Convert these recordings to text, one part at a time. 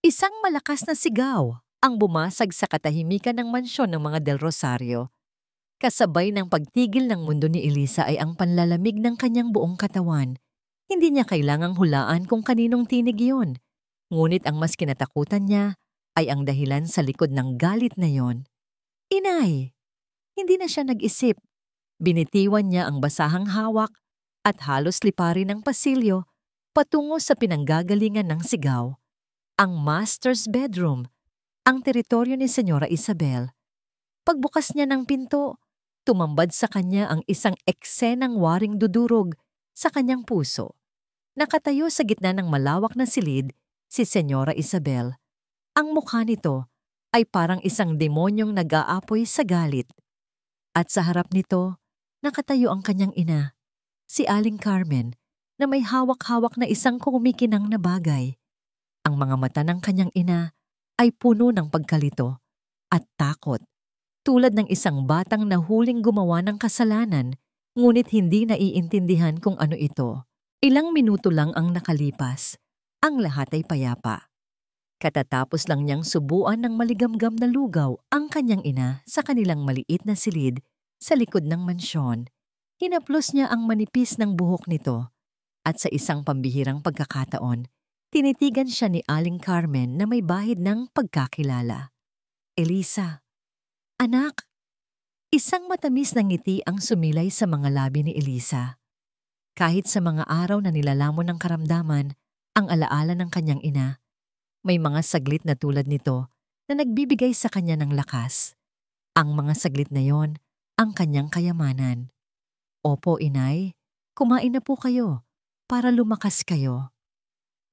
Isang malakas na sigaw ang bumasag sa katahimikan ng mansyon ng mga Del Rosario. Kasabay ng pagtigil ng mundo ni Elisa ay ang panlalamig ng kanyang buong katawan. Hindi niya kailangang hulaan kung kaninong tinig yun. Ngunit ang mas kinatakutan niya ay ang dahilan sa likod ng galit na yon. Inay! Hindi na siya nag-isip. Binitiwan niya ang basahang hawak at halos liparin ng pasilyo patungo sa pinanggagalingan ng sigaw. Ang master's bedroom, ang teritoryo ni Senyora Isabel. Pagbukas niya ng pinto, tumambad sa kanya ang isang eksenang waring dudurog sa kanyang puso. Nakatayo sa gitna ng malawak na silid si Senyora Isabel. Ang mukha nito ay parang isang demonyong nag-aapoy sa galit. At sa harap nito, nakatayo ang kanyang ina, si Aling Carmen, na may hawak-hawak na isang kumikinang na bagay. Ang mga mata ng kanyang ina ay puno ng pagkalito at takot, tulad ng isang batang nahuling gumawa ng kasalanan ngunit hindi naiintindihan kung ano ito. Ilang minuto lang ang nakalipas, ang lahat ay payapa. Katatapos lang niyang subuan ng maligamgam na lugaw ang kanyang ina sa kanilang maliit na silid sa likod ng mansyon. Hinaplos niya ang manipis ng buhok nito at sa isang pambihirang pagkakataon, tinitigan siya ni Aling Carmen na may bahid ng pagkakilala. Elisa, anak! Isang matamis na ngiti ang sumilay sa mga labi ni Elisa. Kahit sa mga araw na nilalamon ng karamdaman, ang alaala ng kanyang ina, may mga saglit na tulad nito na nagbibigay sa kanya ng lakas. Ang mga saglit na yon, ang kanyang kayamanan. Opo, inay, kumain na po kayo para lumakas kayo.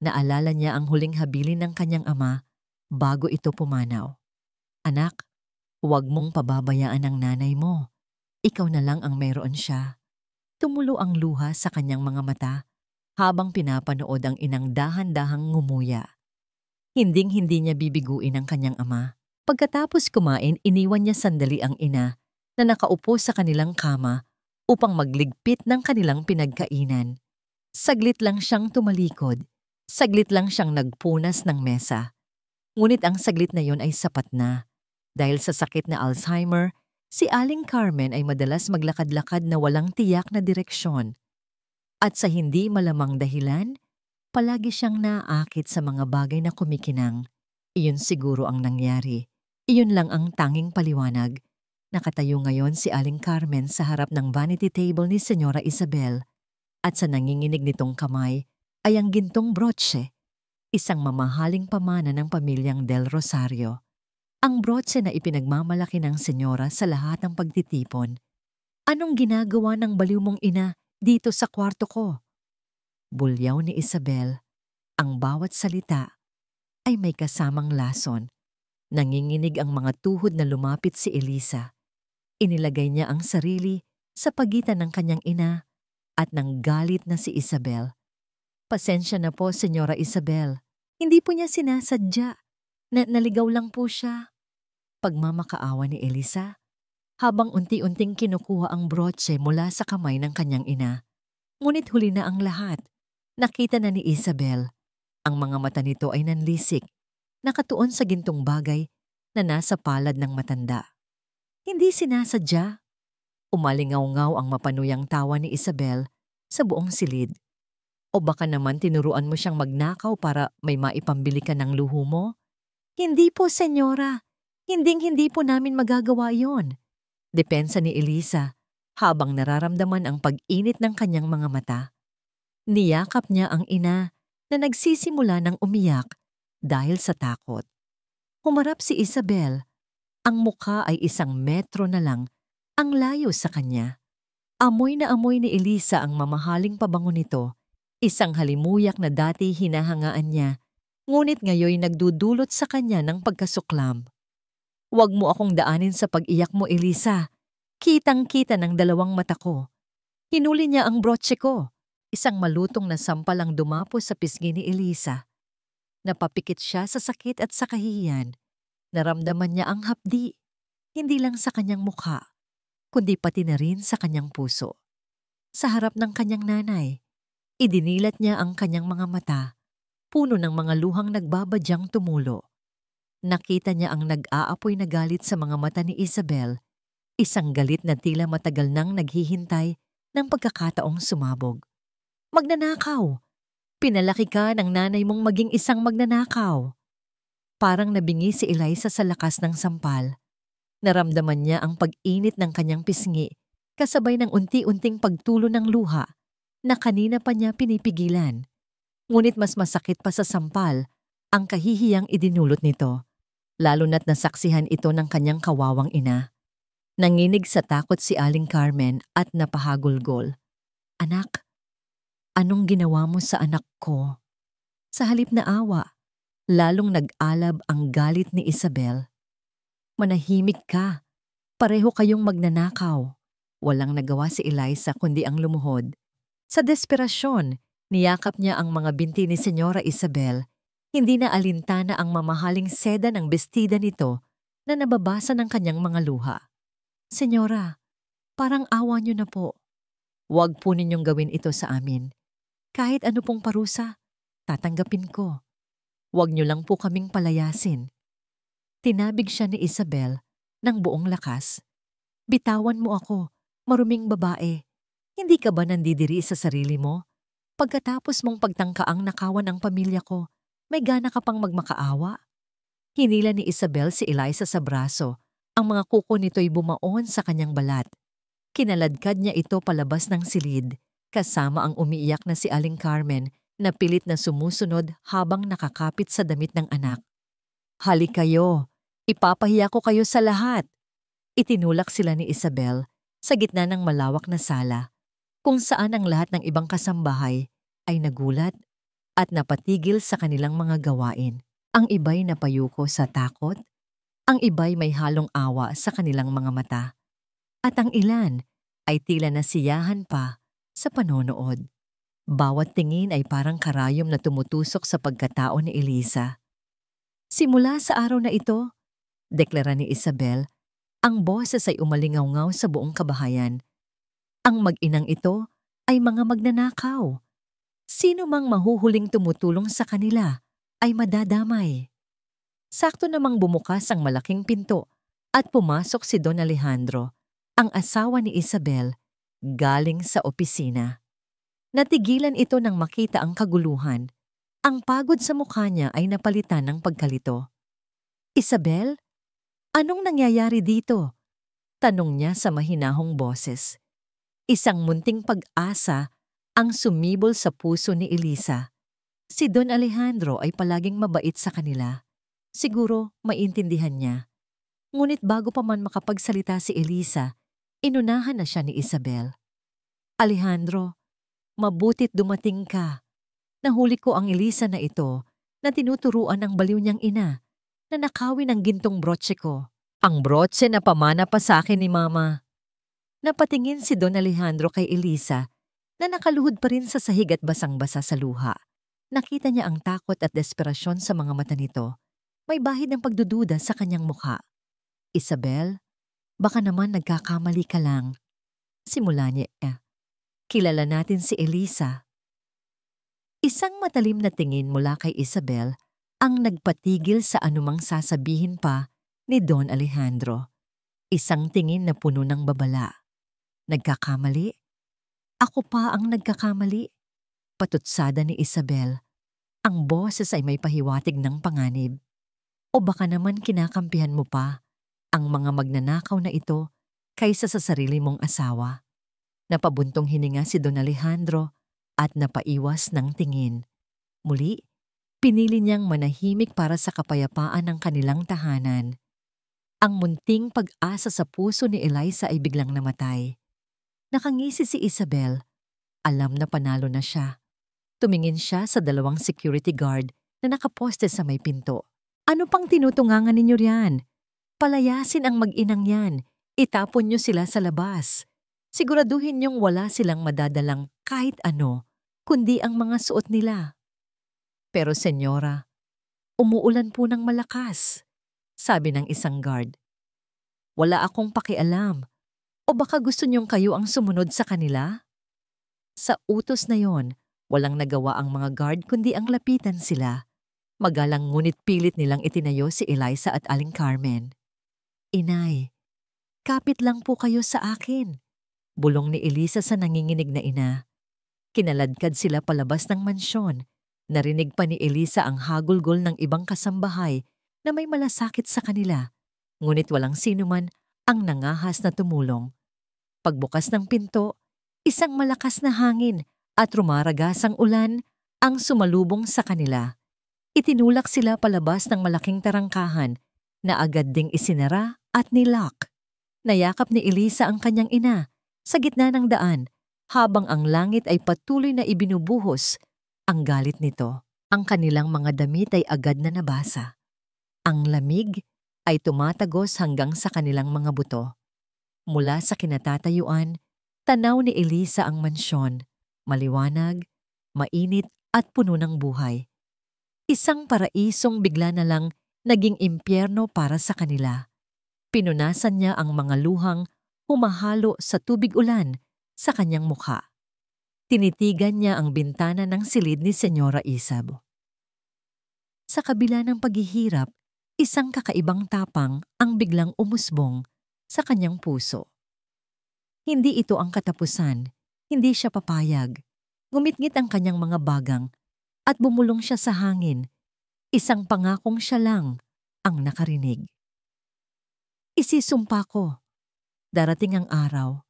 Naalala niya ang huling habilin ng kanyang ama bago ito pumanaw. Anak, huwag mong pababayaan ang nanay mo. Ikaw na lang ang mayroon siya. Tumulo ang luha sa kanyang mga mata habang pinapanood ang inang dahan-dahang ngumuya. Hinding-hindi niya bibiguin ang kanyang ama. Pagkatapos kumain, iniwan niya sandali ang ina na nakaupo sa kanilang kama upang magligpit ng kanilang pinagkainan. Saglit lang siyang tumalikod. Saglit lang siyang nagpunas ng mesa. Ngunit ang saglit na yon ay sapat na. Dahil sa sakit na Alzheimer, si Aling Carmen ay madalas maglakad-lakad na walang tiyak na direksyon. At sa hindi malamang dahilan, palagi siyang naaakit sa mga bagay na kumikinang. Iyon siguro ang nangyari. Iyon lang ang tanging paliwanag. Nakatayo ngayon si Aling Carmen sa harap ng vanity table ni Senyora Isabel. At sa nanginginig nitong kamay ay ang gintong brooche, isang mamahaling pamana ng pamilyang Del Rosario. Ang brooche na ipinagmamalaki ng senyora sa lahat ng pagtitipon. Anong ginagawa ng baliw mong ina dito sa kwarto ko? Bulyaw ni Isabel, ang bawat salita ay may kasamang lason. Nanginginig ang mga tuhod na lumapit si Elisa. Inilagay niya ang sarili sa pagitan ng kanyang ina at ng galit na si Isabel. Pasensya na po, Senyora Isabel. Hindi po niya sinasadya. Naligaw lang po siya. Pagmamakaawa ni Elisa, habang unti-unting kinukuha ang brooche mula sa kamay ng kanyang ina. Ngunit huli na ang lahat. Nakita na ni Isabel. Ang mga mata nito ay nanlisik, nakatuon sa gintong bagay na nasa palad ng matanda. Hindi sinasadya. Umalingaw-ngaw ang mapanuyang tawa ni Isabel sa buong silid. O baka naman tinuruan mo siyang magnakaw para may maipambili ka ng luho mo? Hindi po, senyora. Hinding-hindi po namin magagawa yon. Depensa ni Elisa habang nararamdaman ang pag-init ng kanyang mga mata. Niyakap niya ang ina na nagsisimula ng umiyak dahil sa takot. Humarap si Isabel. Ang mukha ay 1 metro na lang ang layo sa kanya. Amoy na amoy ni Elisa ang mamahaling pabango nito. Isang halimuyak na dati hinahangaan niya, ngunit ngayoy nagdudulot sa kanya ng pagkasuklam. Huwag mo akong daanin sa pag-iyak mo, Elisa. Kitang-kita ng 2 mata ko. Hinuli niya ang brooche ko. Isang malutong na sampal ang dumapo sa pisngi ni Elisa. Napapikit siya sa sakit at sa kahihiyan. Naramdaman niya ang hapdi, hindi lang sa kanyang mukha, kundi pati na rin sa kanyang puso. Sa harap ng kanyang nanay, idinilat niya ang kanyang mga mata. puno ng mga luhang nagbabadyang tumulo. Nakita niya ang nag-aapoy na galit sa mga mata ni Isabel, isang galit na tila matagal nang naghihintay ng pagkakataong sumabog. Magnanakaw! Pinalaki ka ng nanay mong maging isang magnanakaw. Parang nabingi si Eliza sa lakas ng sampal. Naramdaman niya ang pag-init ng kanyang pisngi, kasabay ng unti-unting pagtulo ng luha na kanina pa niya pinipigilan. Ngunit mas masakit pa sa sampal ang kahihiyang idinulot nito, lalo na't nasaksihan ito ng kanyang kawawang ina. Nanginig sa takot si Aling Carmen at napahagulgol. Anak, anong ginawa mo sa anak ko? Sa halip na awa, lalong nag-alab ang galit ni Isabel. Manahimik ka. Pareho kayong magnanakaw. Walang nagawa si Eliza kundi ang lumuhod. Sa desperasyon, niyakap niya ang mga binti ni Senyora Isabel. Hindi na alintana ang mamahaling seda ng bestida nito na nababasa ng kanyang mga luha. Senyora, parang awa niyo na po. Huwag po ninyong gawin ito sa amin. Kahit ano pong parusa, tatanggapin ko. Huwag niyo lang po kaming palayasin. Tinabig siya ni Isabel ng buong lakas. Bitawan mo ako, maruming babae. Hindi ka ba nandidiri sa sarili mo? Pagkatapos mong pagtangkaang nakawan ang pamilya ko, may gana ka pang magmakaawa? Hinila ni Isabel si Eliza sa braso. Ang mga kuko nito'y bumaon sa kanyang balat. Kinaladkad niya ito palabas ng silid, kasama ang umiiyak na si Aling Carmen na pilit na sumusunod habang nakakapit sa damit ng anak. Halik kayo, ipapahiya ko kayo sa lahat. Itinulak sila ni Isabel sa gitna ng malawak na sala, kung saan ang lahat ng ibang kasambahay ay nagulat at napatigil sa kanilang mga gawain. Ang iba'y napayuko sa takot, ang iba'y may halong awa sa kanilang mga mata, at ang ilan ay tila nasiyahan pa sa panonood. Bawat tingin ay parang karayom na tumutusok sa pagkatao ni Eliza. Simula sa araw na ito, deklara ni Isabel, ang boses ay umalingaw-ngaw sa buong kabahayan. Ang mag-inang ito ay mga magnanakaw. Sino mang mahuhuling tumutulong sa kanila ay madadamay. Sakto namang bumukas ang malaking pinto at pumasok si Don Alejandro, ang asawa ni Isabel, galing sa opisina. Natigilan ito nang makita ang kaguluhan. Ang pagod sa mukha niya ay napalitan ng pagkalito. Isabel, anong nangyayari dito? Tanong niya sa mahinahong boses. Isang munting pag-asa ang sumibol sa puso ni Eliza. Si Don Alejandro ay palaging mabait sa kanila. Siguro maintindihan niya. Ngunit bago pa man makapagsalita si Eliza, inunahan na siya ni Isabel. Alejandro, mabutit dumating ka. Nahuli ko ang Eliza na ito na tinuturuan ng baliw niyang ina na nakawin ang gintong brotse ko. Ang brotse na pamana pa sa akin ni Mama. Napatingin si Don Alejandro kay Eliza na nakaluhod pa rin sa sahig at basang-basa sa luha. Nakita niya ang takot at desperasyon sa mga mata nito. May bahid ng pagdududa sa kanyang mukha. Isabel, baka naman nagkakamali ka lang. Simula niya, kilala natin si Eliza. Isang matalim na tingin mula kay Isabel ang nagpatigil sa anumang sasabihin pa ni Don Alejandro. Isang tingin na puno ng babala. Nagkakamali? Ako pa ang nagkakamali? Patutsada ni Isabel. Ang boses ay may pahiwatig ng panganib. O baka naman kinakampihan mo pa ang mga magnanakaw na ito kaysa sa sarili mong asawa. Napabuntong hininga si Don Alejandro at napaiwas ng tingin. Muli, pinili niyang manahimik para sa kapayapaan ng kanilang tahanan. Ang munting pag-asa sa puso ni Eliza ay biglang namatay. Nakangisi si Isabel. Alam na panalo na siya. Tumingin siya sa dalawang security guard na nakaposte sa may pinto. Ano pang tinutungangan ninyo riyan? Palayasin ang mag-inang yan. Itapon niyo sila sa labas. Siguraduhin niyong wala silang madadalang kahit ano, kundi ang mga suot nila. Pero senyora, umuulan po ng malakas, sabi ng isang guard. Wala akong pakialam. O baka gusto niyong kayo ang sumunod sa kanila? Sa utos na yon, Walang nagawa ang mga guard kundi ang lapitan sila. Magalang ngunit pilit nilang itinayo si Eliza at Aling Carmen. "Inay, kapit lang po kayo sa akin," bulong ni Eliza sa nanginginig na ina. Kinaladkad sila palabas ng mansyon. Narinig pa ni Eliza ang hagulgol ng ibang kasambahay na may malasakit sa kanila. Ngunit walang sino man ang nangahas na tumulong. Pagbukas ng pinto, isang malakas na hangin at rumaragasang ulan ang sumalubong sa kanila. Itinulak sila palabas ng malaking tarangkahan na agad ding isinara at nilock. Nayakap ni Eliza ang kanyang ina sa gitna ng daan habang ang langit ay patuloy na ibinubuhos ang galit nito. Ang kanilang mga damit ay agad na nabasa. Ang lamig ay tumatagos hanggang sa kanilang mga buto. Mula sa kinatatayuan, tanaw ni Eliza ang mansyon, maliwanag, mainit at puno ng buhay. Isang paraisong bigla na lang naging impyerno para sa kanila. Pinunasan niya ang mga luhang humahalo sa tubig ulan sa kanyang mukha. Tinitigan niya ang bintana ng silid ni Senyora Isab. Sa kabila ng paghihirap, isang kakaibang tapang ang biglang umusbong sa kanyang puso. Hindi ito ang katapusan, hindi siya papayag. Ngumitngit ang kanyang mga bagang at bumulong siya sa hangin. Isang pangakong siya lang ang nakarinig. "Isisumpa ko, darating ang araw,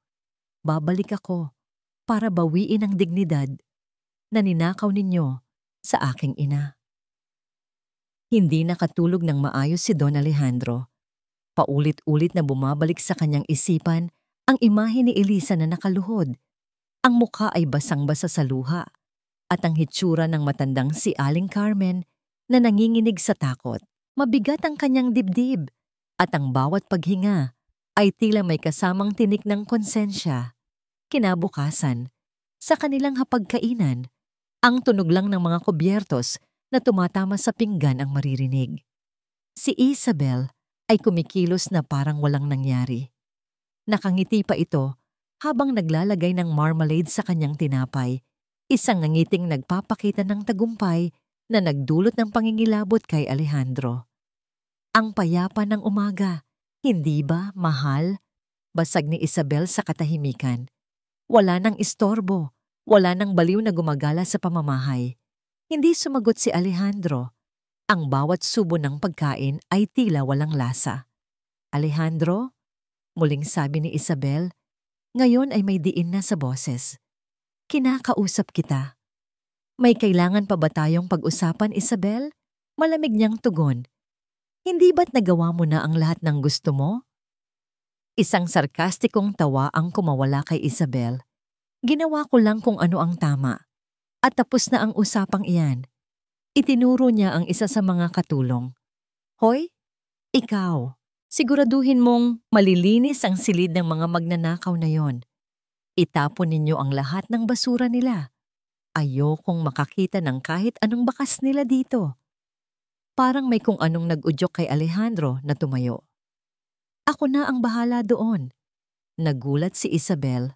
babalik ako para bawiin ang dignidad na ninakaw ninyo sa aking ina." Hindi nakatulog ng maayos si Don Alejandro. Paulit-ulit na bumabalik sa kanyang isipan ang imahe ni Eliza na nakaluhod. Ang mukha ay basang-basa sa luha at ang hitsura ng matandang si Aling Carmen na nanginginig sa takot. Mabigat ang kanyang dibdib at ang bawat paghinga ay tila may kasamang tinik ng konsensya. Kinabukasan, sa kanilang hapagkainan, ang tunog lang ng mga kubyertos na tumatama sa pinggan ang maririnig. Si Isabel ay kumikilos na parang walang nangyari. Nakangiti pa ito habang naglalagay ng marmalade sa kanyang tinapay, isang ngangiting nagpapakita ng tagumpay na nagdulot ng pangingilabot kay Alejandro. "Ang payapa ng umaga, hindi ba, mahal?" Basag ni Isabel sa katahimikan. Wala nang istorbo, wala nang baliw na gumagala sa pamamahay. Hindi sumagot si Alejandro. Ang bawat subo ng pagkain ay tila walang lasa. "Alejandro," muling sabi ni Isabel, ngayon ay may diin na sa boses. "Kinakausap kita." "May kailangan pa ba tayong pag-usapan, Isabel?" Malamig niyang tugon. "Hindi ba't nagawa mo na ang lahat ng gusto mo?" Isang sarkastikong tawa ang kumawala kay Isabel. "Ginawa ko lang kung ano ang tama. At tapos na ang usapang iyan." Itinuro niya ang isa sa mga katulong. "Hoy, ikaw, siguraduhin mong malilinis ang silid ng mga magnanakaw na yon. Itapon ninyo ang lahat ng basura nila. Ayokong makakita ng kahit anong bakas nila dito." Parang may kung anong nag-udyok kay Alejandro na tumayo. "Ako na ang bahala doon." Nagulat si Isabel.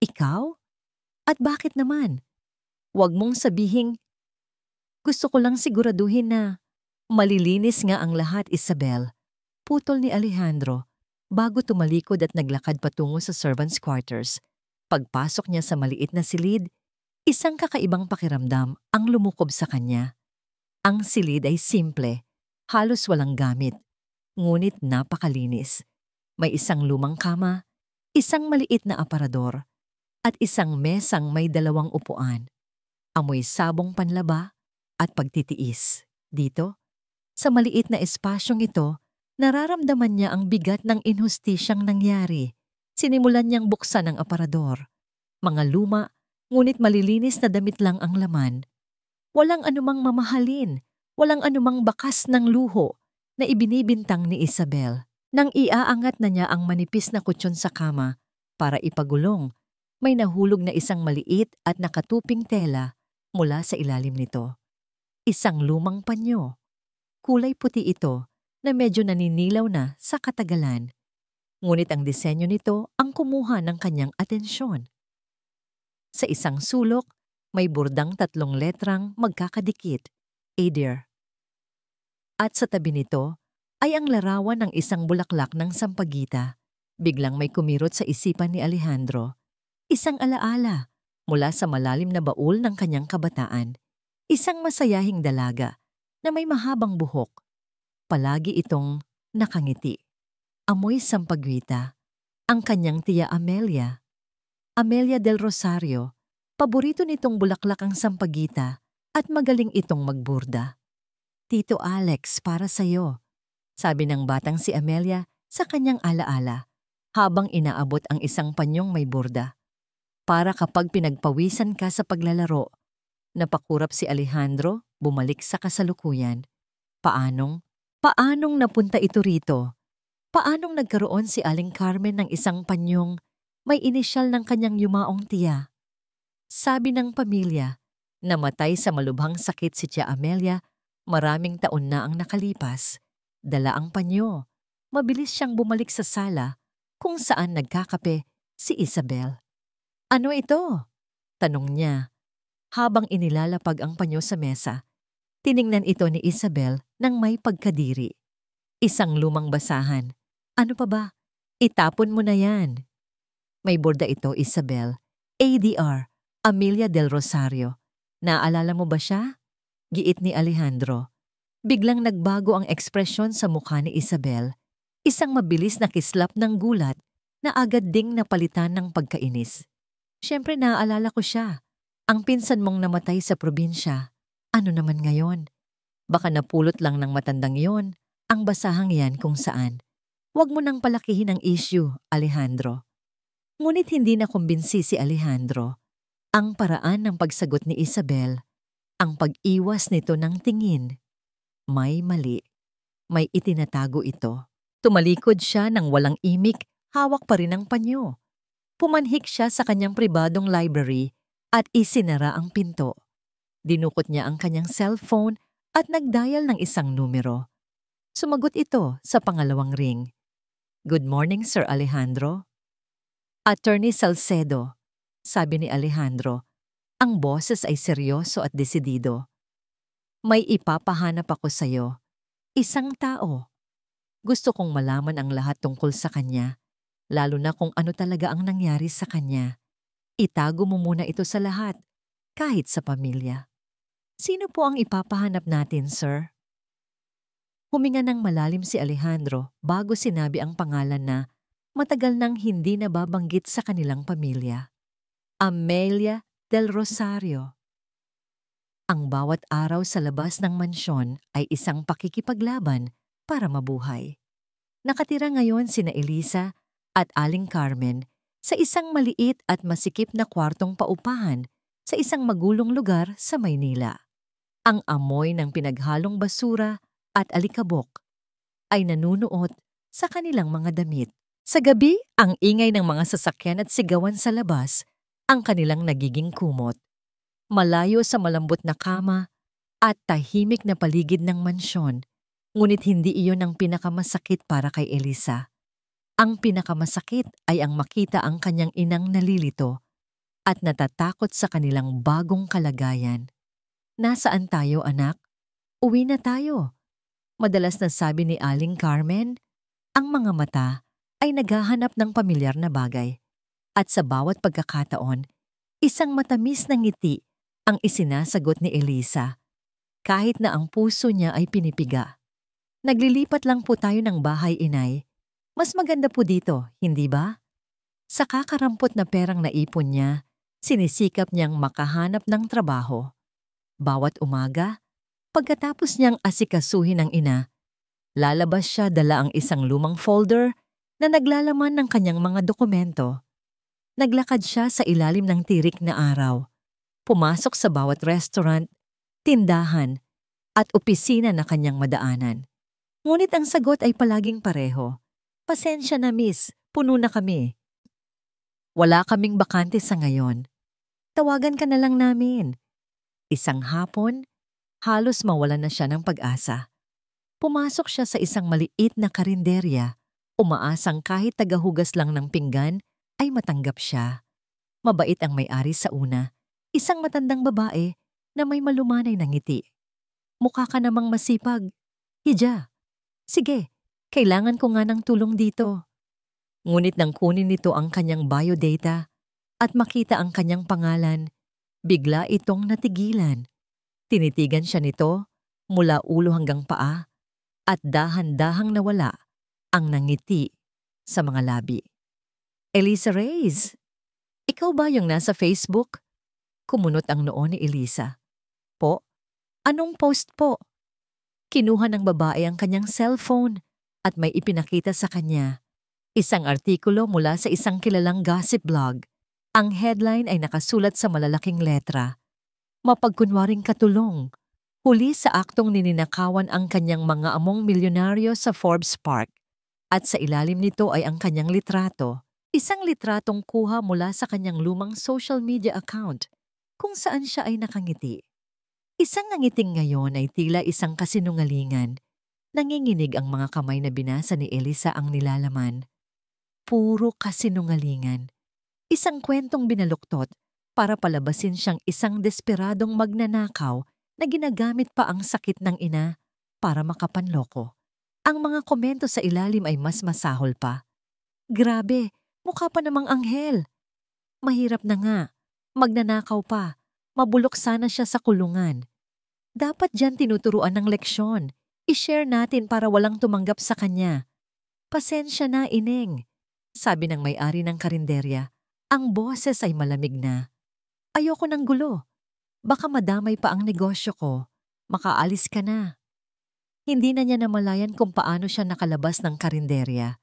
"Ikaw? At bakit naman? Huwag mong sabihing..." "Gusto ko lang siguraduhin na malilinis nga ang lahat, Isabel." Putol ni Alejandro bago tumalikod at naglakad patungo sa servants' quarters. Pagpasok niya sa maliit na silid, isang kakaibang pakiramdam ang lumukob sa kanya. Ang silid ay simple, halos walang gamit, ngunit napakalinis. May isang lumang kama, isang maliit na aparador, at isang mesang may 2 upuan. Amoy sabong panlaba at pagtitiis. Dito, sa maliit na espasyong ito, nararamdaman niya ang bigat ng inhustisyang nangyari. Sinimulan niyang buksan ang aparador. Mga luma, ngunit malilinis na damit lang ang laman. Walang anumang mamahalin, walang anumang bakas ng luho na ibinibintang ni Isabel. Nang iaangat na niya ang manipis na kutsyon sa kama para ipagulong, may nahulog na isang maliit at nakatuping tela mula sa ilalim nito. Isang lumang panyo. Kulay puti ito na medyo naninilaw na sa katagalan. Ngunit ang disenyo nito ang kumuha ng kanyang atensyon. Sa isang sulok, May burdang 3 letrang magkakadikit, Adir. At sa tabi nito ay ang larawan ng isang bulaklak ng sampagita. Biglang may kumirot sa isipan ni Alejandro. Isang alaala mula sa malalim na baul ng kanyang kabataan. Isang masayahing dalaga na may mahabang buhok. Palagi itong nakangiti. Amoy sampagita. Ang kanyang tiya Amelia. Amelia del Rosario. Paborito nitong bulaklak ang sampagita at magaling itong magburda. Tito Alex, para sa'yo, sabi ng batang si Amelia sa kanyang alaala habang inaabot ang isang panyong may burda. Para kapag pinagpawisan ka sa paglalaro, napakurap si Alejandro, bumalik sa kasalukuyan. Paanong napunta ito rito? Paanong nagkaroon si Aling Carmen ng isang panyong may inisyal ng kanyang yumaong tiya? Sabi ng pamilya, namatay sa malubhang sakit si Tia Amelia, maraming taon na ang nakalipas. Dala ang panyo. Mabilis siyang bumalik sa sala kung saan nagkakape si Isabel. Ano ito? Tanong niya. Habang inilalapag ang panyo sa mesa, tiningnan ito ni Isabel nang may pagkadiri. Isang lumang basahan. Ano pa ba? Itapon mo na yan. May borda ito, Isabel. ADR. Amelia del Rosario. Naalala mo ba siya? Giit ni Alejandro. Biglang nagbago ang ekspresyon sa mukha ni Isabel. Isang mabilis na kislap ng gulat na agad ding napalitan ng pagkainis. Siyempre naaalala ko siya. Ang pinsan mong namatay sa probinsya. Ano naman ngayon? Baka napulot lang ng matandang yon ang basahang yan kung saan. Huwag mo nang palakihin ang issue, Alejandro. Ngunit hindi na kumbinsi si Alejandro. Ang paraan ng pagsagot ni Isabel, ang pag-iwas nito ng tingin. May mali. May itinatago ito. Tumalikod siya ng walang imik, hawak pa rin ang panyo. Pumanhik siya sa kanyang pribadong library at isinara ang pinto. Dinukot niya ang kanyang cellphone at nagdial ng isang numero. Sumagot ito sa pangalawang ring. Good morning, Sir Alejandro. Attorney Salcedo. Sabi ni Alejandro, ang boses ay seryoso at desidido. May ipapahanap ako sa'yo. Isang tao. Gusto kong malaman ang lahat tungkol sa kanya, lalo na kung ano talaga ang nangyari sa kanya. Itago mo muna ito sa lahat, kahit sa pamilya. Sino po ang ipapahanap natin, sir? Huminga ng malalim si Alejandro bago sinabi ang pangalan na matagal nang hindi nababanggit sa kanilang pamilya. Amelia del Rosario. Ang bawat araw sa labas ng mansyon ay isang pakikipaglaban para mabuhay. Nakatira ngayon sina Elisa at Aling Carmen sa isang maliit at masikip na kwartong paupahan sa isang magulong lugar sa Maynila. Ang amoy ng pinaghalong basura at alikabok ay nanunuot sa kanilang mga damit. Sa gabi, ang ingay ng mga sasakyan at sigawan sa labas ang kanilang nagiging kumot. Malayo sa malambot na kama at tahimik na paligid ng mansyon, ngunit hindi iyon ang pinakamasakit para kay Elisa. Ang pinakamasakit ay ang makita ang kanyang inang nalilito at natatakot sa kanilang bagong kalagayan. Nasaan tayo, anak? Uwi na tayo. Madalas na sabi ni Aling Carmen, ang mga mata ay naghahanap ng pamilyar na bagay. At sa bawat pagkakataon, isang matamis na ngiti ang isinasagot ni Elisa, kahit na ang puso niya ay pinipiga. Naglilipat lang po tayo ng bahay, inay. Mas maganda po dito, hindi ba? Sa kakarampot na perang naipon niya, sinisikap niyang makahanap ng trabaho. Bawat umaga, pagkatapos niyang asikasuhin ang ina, lalabas siya dala ang isang lumang folder na naglalaman ng kanyang mga dokumento. Naglakad siya sa ilalim ng tirik na araw. Pumasok sa bawat restaurant, tindahan, at opisina na kanyang madaanan. Ngunit ang sagot ay palaging pareho. Pasensya na, miss, puno na kami. Wala kaming bakante sa ngayon. Tawagan ka na lang namin. Isang hapon, halos mawalan na siya ng pag-asa. Pumasok siya sa isang maliit na karinderya, umaasang kahit tagahugas lang ng pinggan ay matanggap siya. Mabait ang may-ari sa una, Isang matandang babae na may malumanay na ngiti. Mukha ka namang masipag. Hija, sige, kailangan ko nga ng tulong dito. Ngunit nang kunin nito ang kanyang biodata at makita ang kanyang pangalan, bigla itong natigilan. Tinitigan siya nito mula ulo hanggang paa at dahan-dahang nawala ang nangiti sa mga labi. Elisa Reyes, ikaw ba yung nasa Facebook? Kumunot ang noo ni Elisa. Po? Anong post po? Kinuha ng babae ang kanyang cellphone at may ipinakita sa kanya. Isang artikulo mula sa isang kilalang gossip blog. Ang headline ay nakasulat sa malalaking letra. Mapagkunwaring katulong. Huli sa aktong nininakawan ang kanyang mga among milyonaryo sa Forbes Park. At sa ilalim nito ay ang kanyang litrato. Isang litratong kuha mula sa kanyang lumang social media account kung saan siya ay nakangiti. Isang nangiting ngayon ay tila isang kasinungalingan. Nanginginig ang mga kamay na binasa ni Elisa ang nilalaman. Puro kasinungalingan. Isang kwentong binaluktot para palabasin siyang isang desperadong magnanakaw na ginagamit pa ang sakit ng ina para makapanloko. Ang mga komento sa ilalim ay mas masahol pa. Grabe, mukha pa namang anghel. Mahirap na nga, magnanakaw pa. Mabulok sana siya sa kulungan. Dapat diyan tinuturuan ng leksyon. I-share natin para walang tumanggap sa kanya. Pasensya na, Ineng. Sabi ng may-ari ng karinderya. Ang boses ay malamig na. Ayoko ng gulo. Baka madamay pa ang negosyo ko. Makaalis ka na. Hindi na niya namalayan kung paano siya nakalabas ng karinderya.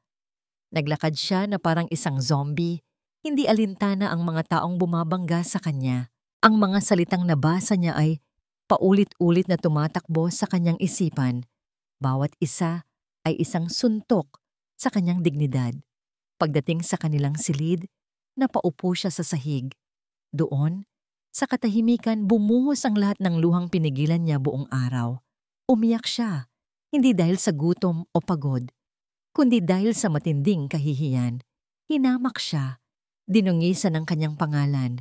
Naglakad siya na parang isang zombie. Hindi alintana ang mga taong bumabangga sa kanya. Ang mga salitang nabasa niya ay paulit-ulit na tumatakbo sa kanyang isipan. Bawat isa ay isang suntok sa kanyang dignidad. Pagdating sa kanilang silid, napaupo siya sa sahig. Doon, sa katahimikan, bumuhos ang lahat ng luhang pinigilan niya buong araw. Umiyak siya, hindi dahil sa gutom o pagod, kundi dahil sa matinding kahihiyan. Hinamak siya, dinungisan ng kanyang pangalan.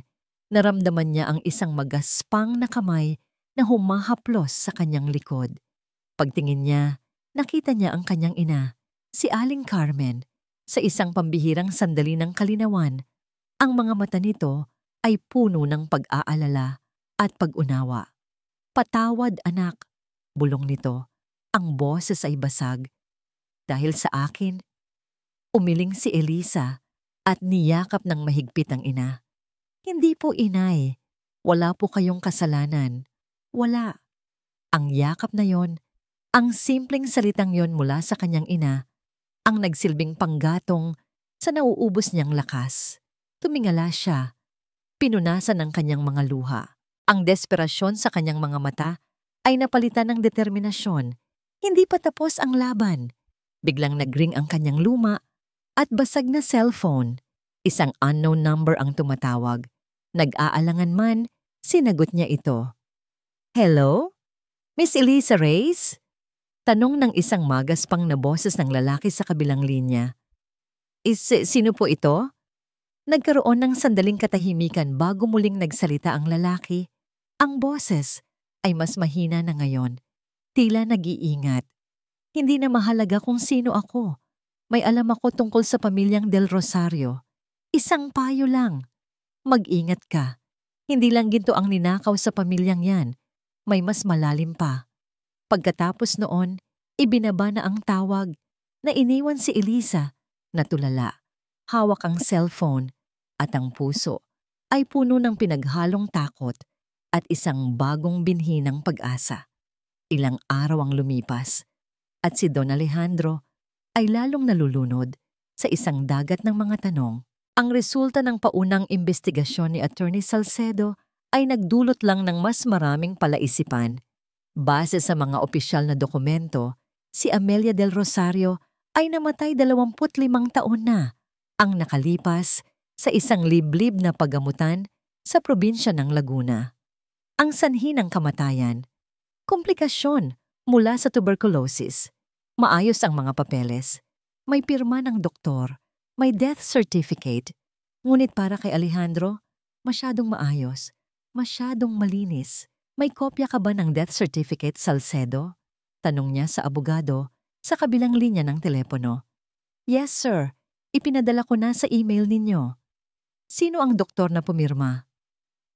Naramdaman niya ang isang magaspang na kamay na humahaplos sa kanyang likod. Pagtingin niya, nakita niya ang kanyang ina, si Aling Carmen, sa isang pambihirang sandali ng kalinawan. Ang mga mata nito ay puno ng pag-aalala at pag-unawa. Patawad, anak, bulong nito. Ang boses ay basag. Dahil sa akin, umiling si Elisa at niyakap ng mahigpit ang ina. Hindi po, inay. Wala po kayong kasalanan. Wala. Ang yakap na yon, ang simpleng salitang yon mula sa kanyang ina, ang nagsilbing panggatong sa nauubos niyang lakas. Tumingala siya. Pinunasan ng kanyang mga luha. Ang desperasyon sa kanyang mga mata ay napalitan ng determinasyon. Hindi pa tapos ang laban. Biglang nagring ang kanyang luma at basag na cellphone. Isang unknown number ang tumatawag. Nag-aalangan man, sinagot niya ito. Hello? Miss Elisa Reyes? Tanong ng isang magaspang na boses ng lalaki sa kabilang linya. Sino po ito? Nagkaroon ng sandaling katahimikan bago muling nagsalita ang lalaki. Ang boses ay mas mahina na ngayon. Tila nag-iingat. Hindi na mahalaga kung sino ako. May alam ako tungkol sa pamilyang Del Rosario. Isang payo lang. Mag-ingat ka. Hindi lang ginto ang ninakaw sa pamilyang yan. May mas malalim pa. Pagkatapos noon, ibinaba na ang tawag na iniwan si Elisa na tulala. Hawak ang cellphone at ang puso ay puno ng pinaghalong takot at isang bagong binhi ng pag-asa. Ilang araw ang lumipas at si Don Alejandro ay lalong nalulunod sa isang dagat ng mga tanong. Ang resulta ng paunang investigasyon ni Attorney Salcedo ay nagdulot lang ng mas maraming palaisipan. Base sa mga opisyal na dokumento, si Amelia Del Rosario ay namatay 25 taon na ang nakalipas sa isang liblib na paggamutan sa probinsya ng Laguna. Ang sanhi ng kamatayan, komplikasyon mula sa tuberculosis. Maayos ang mga papeles. May pirma ng doktor. May death certificate. Ngunit para kay Alejandro, masyadong maayos. Masyadong malinis. May kopya ka ba ng death certificate, Salcedo? Tanong niya sa abogado sa kabilang linya ng telepono. Yes, sir. Ipinadala ko na sa email ninyo. Sino ang doktor na pumirma?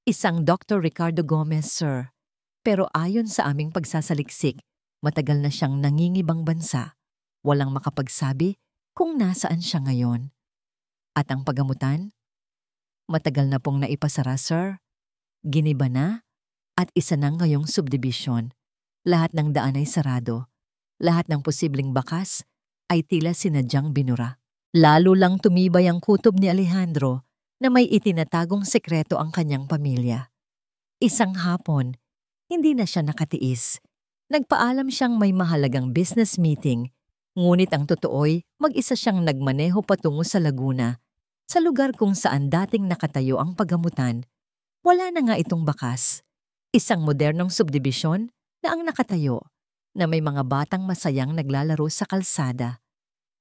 Isang Dr. Ricardo Gomez, sir. Pero ayon sa aming pagsasaliksik, matagal na siyang nangingibang bansa. Walang makapagsabi kung nasaan siya ngayon. At ang pagamutan? Matagal na pong naipasara, sir. Giniba na at isa na ngayong subdivision. Lahat ng daan ay sarado. Lahat ng posibleng bakas ay tila sinadyang binura. Lalo lang tumibay ang kutob ni Alejandro na may itinatagong sekreto ang kanyang pamilya. Isang hapon, hindi na siya nakatiis. Nagpaalam siyang may mahalagang business meeting, ngunit ang totoo'y mag-isa siyang nagmaneho patungo sa Laguna, sa lugar kung saan dating nakatayo ang pagamutan. Wala na nga itong bakas. Isang modernong subdivision na ang nakatayo, na may mga batang masayang naglalaro sa kalsada.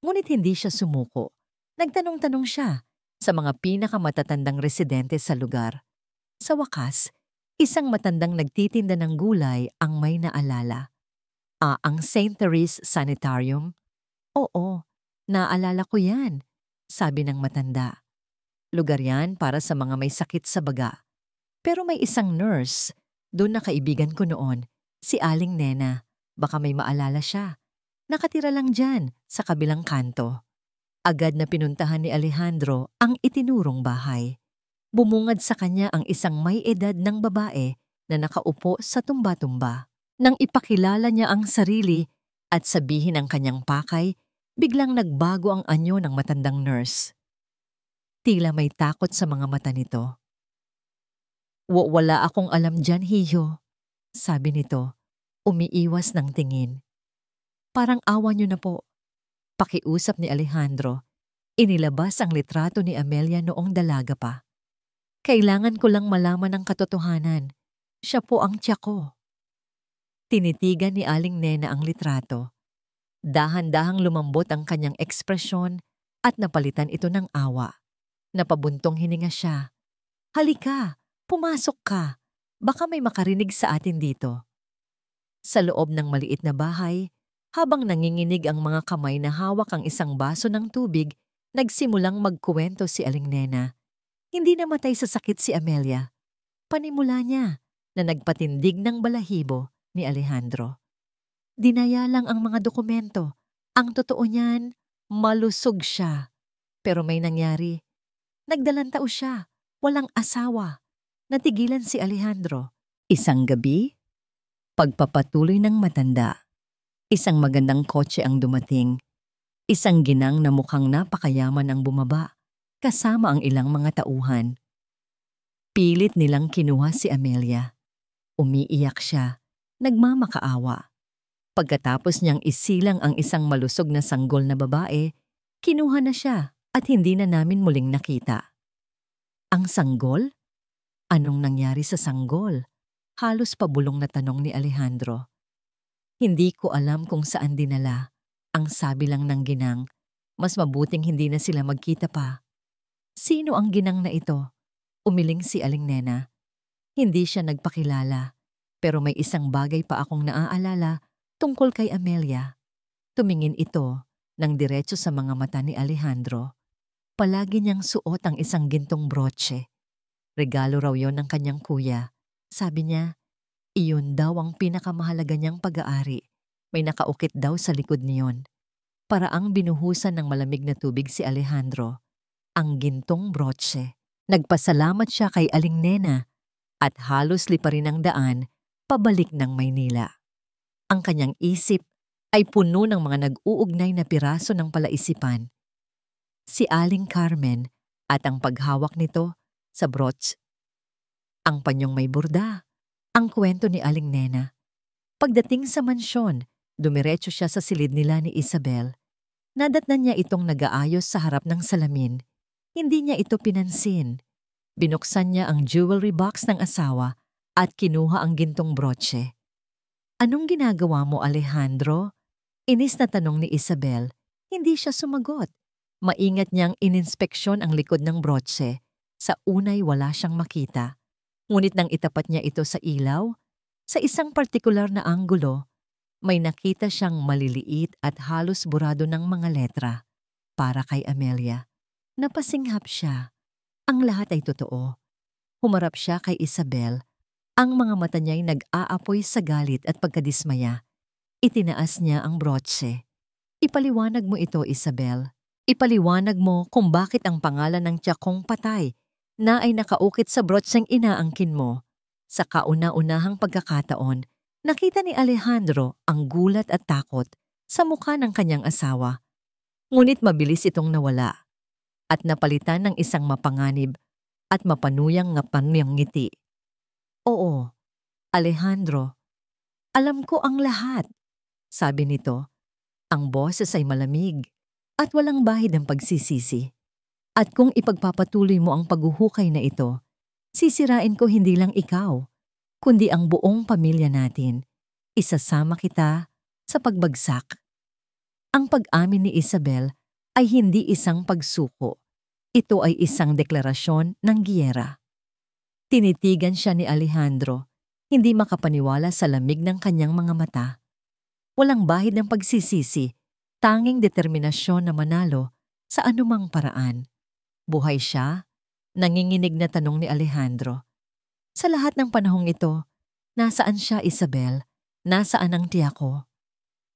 Ngunit hindi siya sumuko. Nagtanong-tanong siya sa mga pinakamatatandang residente sa lugar. Sa wakas, isang matandang nagtitinda ng gulay ang may naalala. Ang St. Therese Sanitarium? Oo, naalala ko yan, sabi ng matanda. Lugar yan para sa mga may sakit sa baga. Pero may isang nurse, doon na kaibigan ko noon, si Aling Nena. Baka may maalala siya. Nakatira lang dyan, sa kabilang kanto. Agad na pinuntahan ni Alejandro ang itinurong bahay. Bumungad sa kanya ang isang may edad ng babae na nakaupo sa tumba-tumba. Nang ipakilala niya ang sarili at sabihin ang kanyang pakay, biglang nagbago ang anyo ng matandang nurse. Tila may takot sa mga mata nito. Wala akong alam dyan, Hiyo, sabi nito, umiiwas ng tingin. Parang awa niyo na po. Pakiusap ni Alejandro, inilabas ang litrato ni Amelia noong dalaga pa. Kailangan ko lang malaman ang katotohanan. Siya po ang tiyak ko. Tinitigan ni Aling Nena ang litrato. Dahan-dahang lumambot ang kanyang ekspresyon at napalitan ito ng awa. Napabuntong hininga siya. Halika, pumasok ka. Baka may makarinig sa atin dito. Sa loob ng maliit na bahay, habang nanginginig ang mga kamay na hawak ang isang baso ng tubig, nagsimulang magkuwento si Aling Nena. Hindi namatay sa sakit si Amelia. Panimula niya na nagpatindig ng balahibo ni Alejandro. Dinaya lang ang mga dokumento. Ang totoo niyan, malusog siya. Pero may nangyari. Nagdalantao siya, walang asawa. Natigilan si Alejandro. Isang gabi, pagpapatuloy ng matanda. Isang magandang kotse ang dumating. Isang ginang na mukhang napakayaman ang bumaba, kasama ang ilang mga tauhan. Pilit nilang kinuha si Amelia. Umiiyak siya, nagmamakaawa. Pagkatapos niyang isilang ang isang malusog na sanggol na babae, kinuha na siya at hindi na namin muling nakita. Ang sanggol? Anong nangyari sa sanggol? Halos pabulong na tanong ni Alejandro. Hindi ko alam kung saan dinala. Ang sabi lang ng ginang, mas mabuting hindi na sila magkita pa. Sino ang ginang na ito? Umiling si Aling Nena. Hindi siya nagpakilala, pero may isang bagay pa akong naaalala tungkol kay Amelia. Tumingin ito ng diretso sa mga mata ni Alejandro. Palagi niyang suot ang isang gintong brooche. Regalo raw yon ng kanyang kuya. Sabi niya, iyon daw ang pinakamahalaga niyang pag-aari. May nakaukit daw sa likod niyon. Paraang binuhusan ng malamig na tubig si Alejandro. Ang gintong brooche. Nagpasalamat siya kay Aling Nena at halos liparin ang daan pabalik ng Maynila. Ang kanyang isip ay puno ng mga nag-uugnay na piraso ng palaisipan. Si Aling Carmen at ang paghawak nito sa brooch. Ang panyong may burda. Ang kwento ni Aling Nena. Pagdating sa mansyon, dumiretso siya sa silid nila ni Isabel. Nadatnan niya itong nag-aayos sa harap ng salamin. Hindi niya ito pinansin. Binuksan niya ang jewelry box ng asawa at kinuha ang gintong brooche. Anong ginagawa mo, Alejandro? Inis na tanong ni Isabel. Hindi siya sumagot. Maingat niyang ininspeksyon ang likod ng brooche. Sa unay wala siyang makita. Ngunit nang itapat niya ito sa ilaw, sa isang partikular na anggulo, may nakita siyang maliliit at halos burado ng mga letra para kay Amelia. Napasinghap siya. Ang lahat ay totoo. Humarap siya kay Isabel. Ang mga mata niya'y nag-aapoy sa galit at pagkadismaya. Itinaas niya ang brotse. Ipaliwanag mo ito, Isabel. Ipaliwanag mo kung bakit ang pangalan ng tiyakong patay na ay nakaukit sa brotseng inaangkin mo. Sa kauna-unahang pagkakataon, nakita ni Alejandro ang gulat at takot sa mukha ng kanyang asawa. Ngunit mabilis itong nawala at napalitan ng isang mapanganib at mapanuyang ngiti. Oo, Alejandro, alam ko ang lahat, sabi nito. Ang boses ay malamig at walang bahid ng pagsisisi. At kung ipagpapatuloy mo ang paghuhukay na ito, sisirain ko hindi lang ikaw, kundi ang buong pamilya natin. Isasama kita sa pagbagsak. Ang pag-amin ni Isabel ay hindi isang pagsuko. Ito ay isang deklarasyon ng giyera. Tinitigan siya ni Alejandro, hindi makapaniwala sa lamig ng kanyang mga mata. Walang bahid ng pagsisisi, tanging determinasyon na manalo sa anumang paraan. Buhay siya? Nanginginig na tanong ni Alejandro. Sa lahat ng panahong ito, nasaan siya, Isabel? Nasaan ang tiya ko?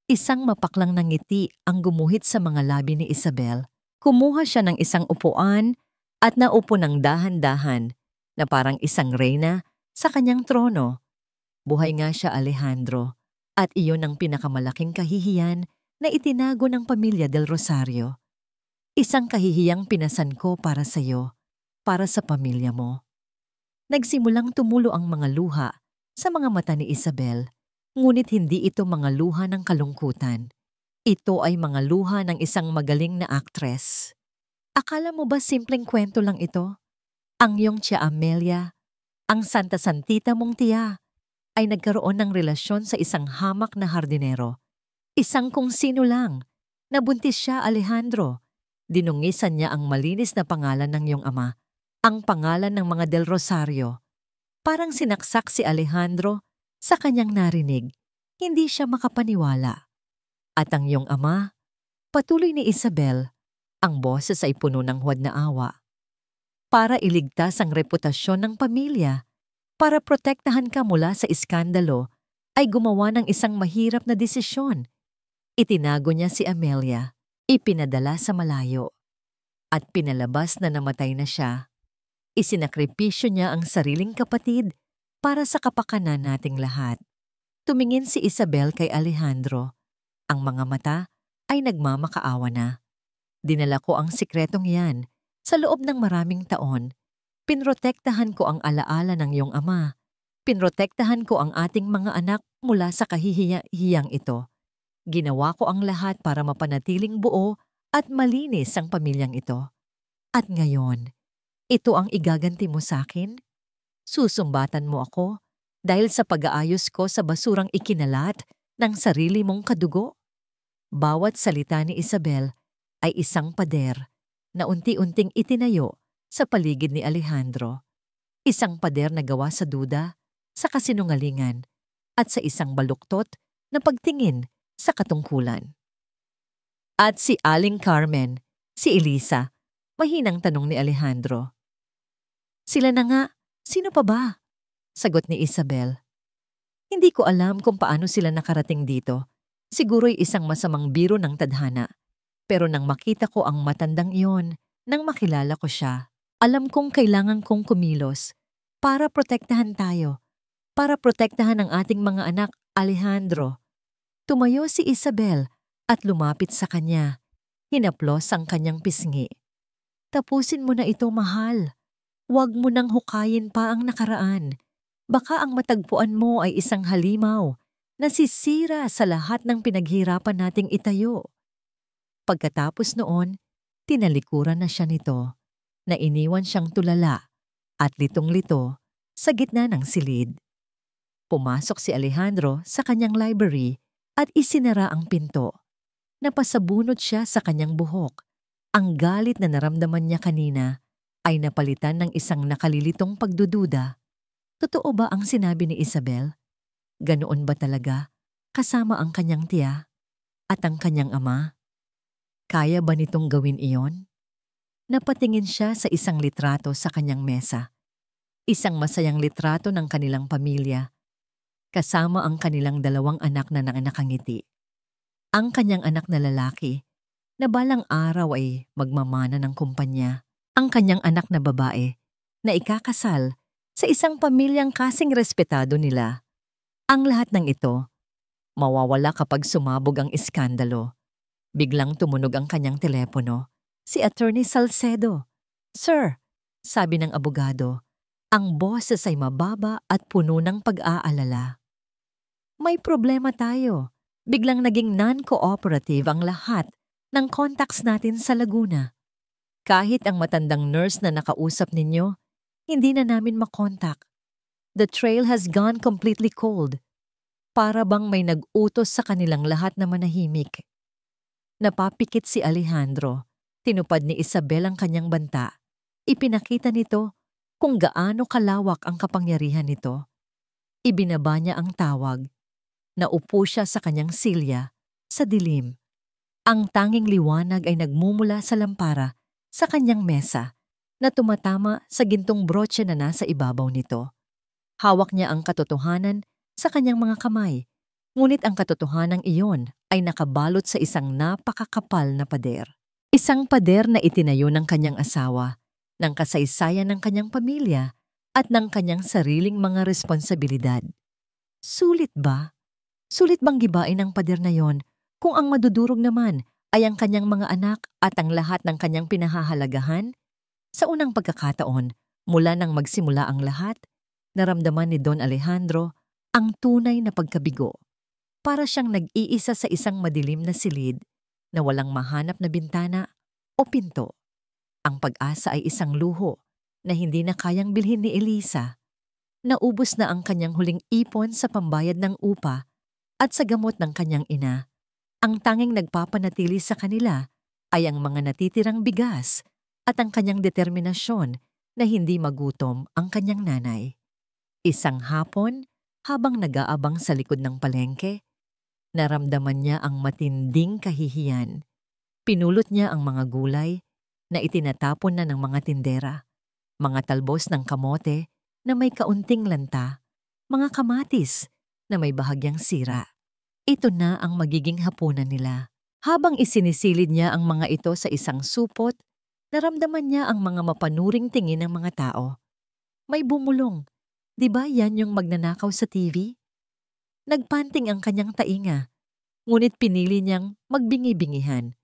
Isang mapaklang na ngiti ang gumuhit sa mga labi ni Isabel. Kumuha siya ng isang upuan at naupo ng dahan-dahan na parang isang reyna sa kanyang trono. Buhay nga siya, Alejandro, at iyon ang pinakamalaking kahihiyan na itinago ng pamilya del Rosario. Isang kahihiyang pinasan ko para sa iyo, para sa pamilya mo. Nagsimulang tumulo ang mga luha sa mga mata ni Isabel, ngunit hindi ito mga luha ng kalungkutan. Ito ay mga luha ng isang magaling na aktres. Akala mo ba simpleng kwento lang ito? Ang iyong tiya Amelia, ang Santa Santita mong tiya, ay nagkaroon ng relasyon sa isang hamak na hardinero. Isang kung sino lang. Nabuntis siya, Alejandro. Dinungisan niya ang malinis na pangalan ng iyong ama, ang pangalan ng mga del Rosario. Parang sinaksak si Alejandro sa kanyang narinig. Hindi siya makapaniwala. At ang iyong ama, patuloy ni Isabel, ang boses ay puno ng huwad na awa. Para iligtas ang reputasyon ng pamilya, para protektahan ka mula sa iskandalo, ay gumawa ng isang mahirap na desisyon. Itinago niya si Amelia, ipinadala sa malayo, at pinalabas na namatay na siya. Isinakripisyo niya ang sariling kapatid para sa kapakanan nating lahat. Tumingin si Isabel kay Alejandro. Ang mga mata ay nagmamakaawa na. Dinala ko ang sikretong yan sa loob ng maraming taon. Pinrotektahan ko ang alaala ng iyong ama. Pinrotektahan ko ang ating mga anak mula sa kahihiyang ito. Ginawa ko ang lahat para mapanatiling buo at malinis ang pamilyang ito. At ngayon, ito ang igaganti mo sa akin? Susumbatan mo ako dahil sa pag-aayos ko sa basurang ikinalat ng sarili mong kadugo? Bawat salita ni Isabel ay isang pader na unti-unting itinayo sa paligid ni Alejandro. Isang pader na gawa sa duda, sa kasinungalingan, at sa isang baluktot na pagtingin sa katungkulan. At si Aling Carmen, si Elisa, mahinang tanong ni Alejandro. Sila na nga, sino pa ba? Sagot ni Isabel. Hindi ko alam kung paano sila nakarating dito. Siguro'y isang masamang biro ng tadhana. Pero nang makita ko ang matandang iyon, nang makilala ko siya, alam kong kailangan kong kumilos para protektahan tayo, para protektahan ang ating mga anak, Alejandro. Tumayo si Isabel at lumapit sa kanya. Hinaplos ang kanyang pisngi. Tapusin mo na ito, mahal. Huwag mo nang hukayin pa ang nakaraan. Baka ang matagpuan mo ay isang halimaw na sisira sa lahat ng pinaghirapan nating itayo. Pagkatapos noon, tinalikuran na siya nito, na iniwan siyang tulala at litong-lito sa gitna ng silid. Pumasok si Alejandro sa kanyang library at isinara ang pinto. Napasabunot siya sa kanyang buhok. Ang galit na naramdaman niya kanina ay napalitan ng isang nakalilitong pagdududa. Totoo ba ang sinabi ni Isabel? Ganoon ba talaga? Kasama ang kanyang tiya at ang kanyang ama? Kaya ba nitong gawin iyon? Napatingin siya sa isang litrato sa kanyang mesa. Isang masayang litrato ng kanilang pamilya, kasama ang kanilang dalawang anak na nakangiti. Ang kanyang anak na lalaki, na balang araw ay magmamana ng kumpanya. Ang kanyang anak na babae, na ikakasal sa isang pamilyang kasing respetado nila. Ang lahat ng ito, mawawala kapag sumabog ang iskandalo. Biglang tumunog ang kanyang telepono. Si Attorney Salcedo. "Sir," sabi ng abogado, ang boses ay mababa at puno ng pag-aalala. "May problema tayo. Biglang naging non-cooperative ang lahat ng contacts natin sa Laguna. Kahit ang matandang nurse na nakausap ninyo, hindi na namin makontak. The trail has gone completely cold. Para bang may nag-utos sa kanilang lahat na manahimik." Napapikit si Alejandro. Tinupad ni Isabel ang kanyang banta. Ipinakita nito kung gaano kalawak ang kapangyarihan nito. Ibinaba niya ang tawag. Naupo siya sa kanyang silya, sa dilim. Ang tanging liwanag ay nagmumula sa lampara sa kanyang mesa na tumatama sa gintong brotse na nasa ibabaw nito. Hawak niya ang katotohanan sa kanyang mga kamay, ngunit ang katotohanan iyon ay nakabalot sa isang napakakapal na pader. Isang pader na itinayo ng kanyang asawa, ng kasaysayan ng kanyang pamilya at ng kanyang sariling mga responsibilidad. Sulit ba? Sulit bang gibain ang pader na yon kung ang madudurog naman ay ang kanyang mga anak at ang lahat ng kanyang pinahahalagahan? Sa unang pagkakataon, mula nang magsimula ang lahat, naramdaman ni Don Alejandro ang tunay na pagkabigo. Para siyang nag-iisa sa isang madilim na silid na walang mahanap na bintana o pinto. Ang pag-asa ay isang luho na hindi na kayang bilhin ni Elisa. Naubos na ang kanyang huling ipon sa pambayad ng upa at sa gamot ng kanyang ina. Ang tanging nagpapanatili sa kanila ay ang mga natitirang bigas at ang kanyang determinasyon na hindi magutom ang kanyang nanay. Isang hapon, habang nag-aabang sa likod ng palengke, naramdaman niya ang matinding kahihiyan. Pinulot niya ang mga gulay na itinatapon na ng mga tindera, mga talbos ng kamote na may kaunting lanta, mga kamatis na may bahagyang sira. Ito na ang magiging hapunan nila. Habang isinisilid niya ang mga ito sa isang supot, naramdaman niya ang mga mapanuring tingin ng mga tao. May bumulong. Di ba yan yung magnanakaw sa TV? Nagpanting ang kanyang tainga, ngunit pinili niyang magbingi-bingihan.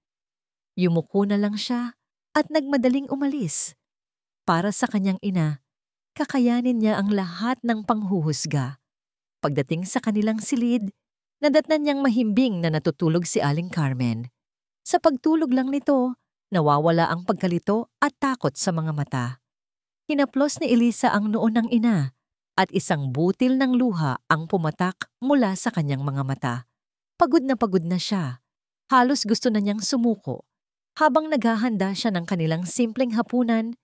Yumuko na lang siya at nagmadaling umalis. Para sa kanyang ina, kakayanin niya ang lahat ng panghuhusga. Pagdating sa kanilang silid, nadatnan niyang mahimbing na natutulog si Aling Carmen. Sa pagtulog lang nito, nawawala ang pagkalito at takot sa mga mata. Hinaplos ni Elisa ang noo ng ina at isang butil ng luha ang pumatak mula sa kanyang mga mata. Pagod na siya. Halos gusto na niyang sumuko. Habang naghahanda siya ng kanilang simpleng hapunan,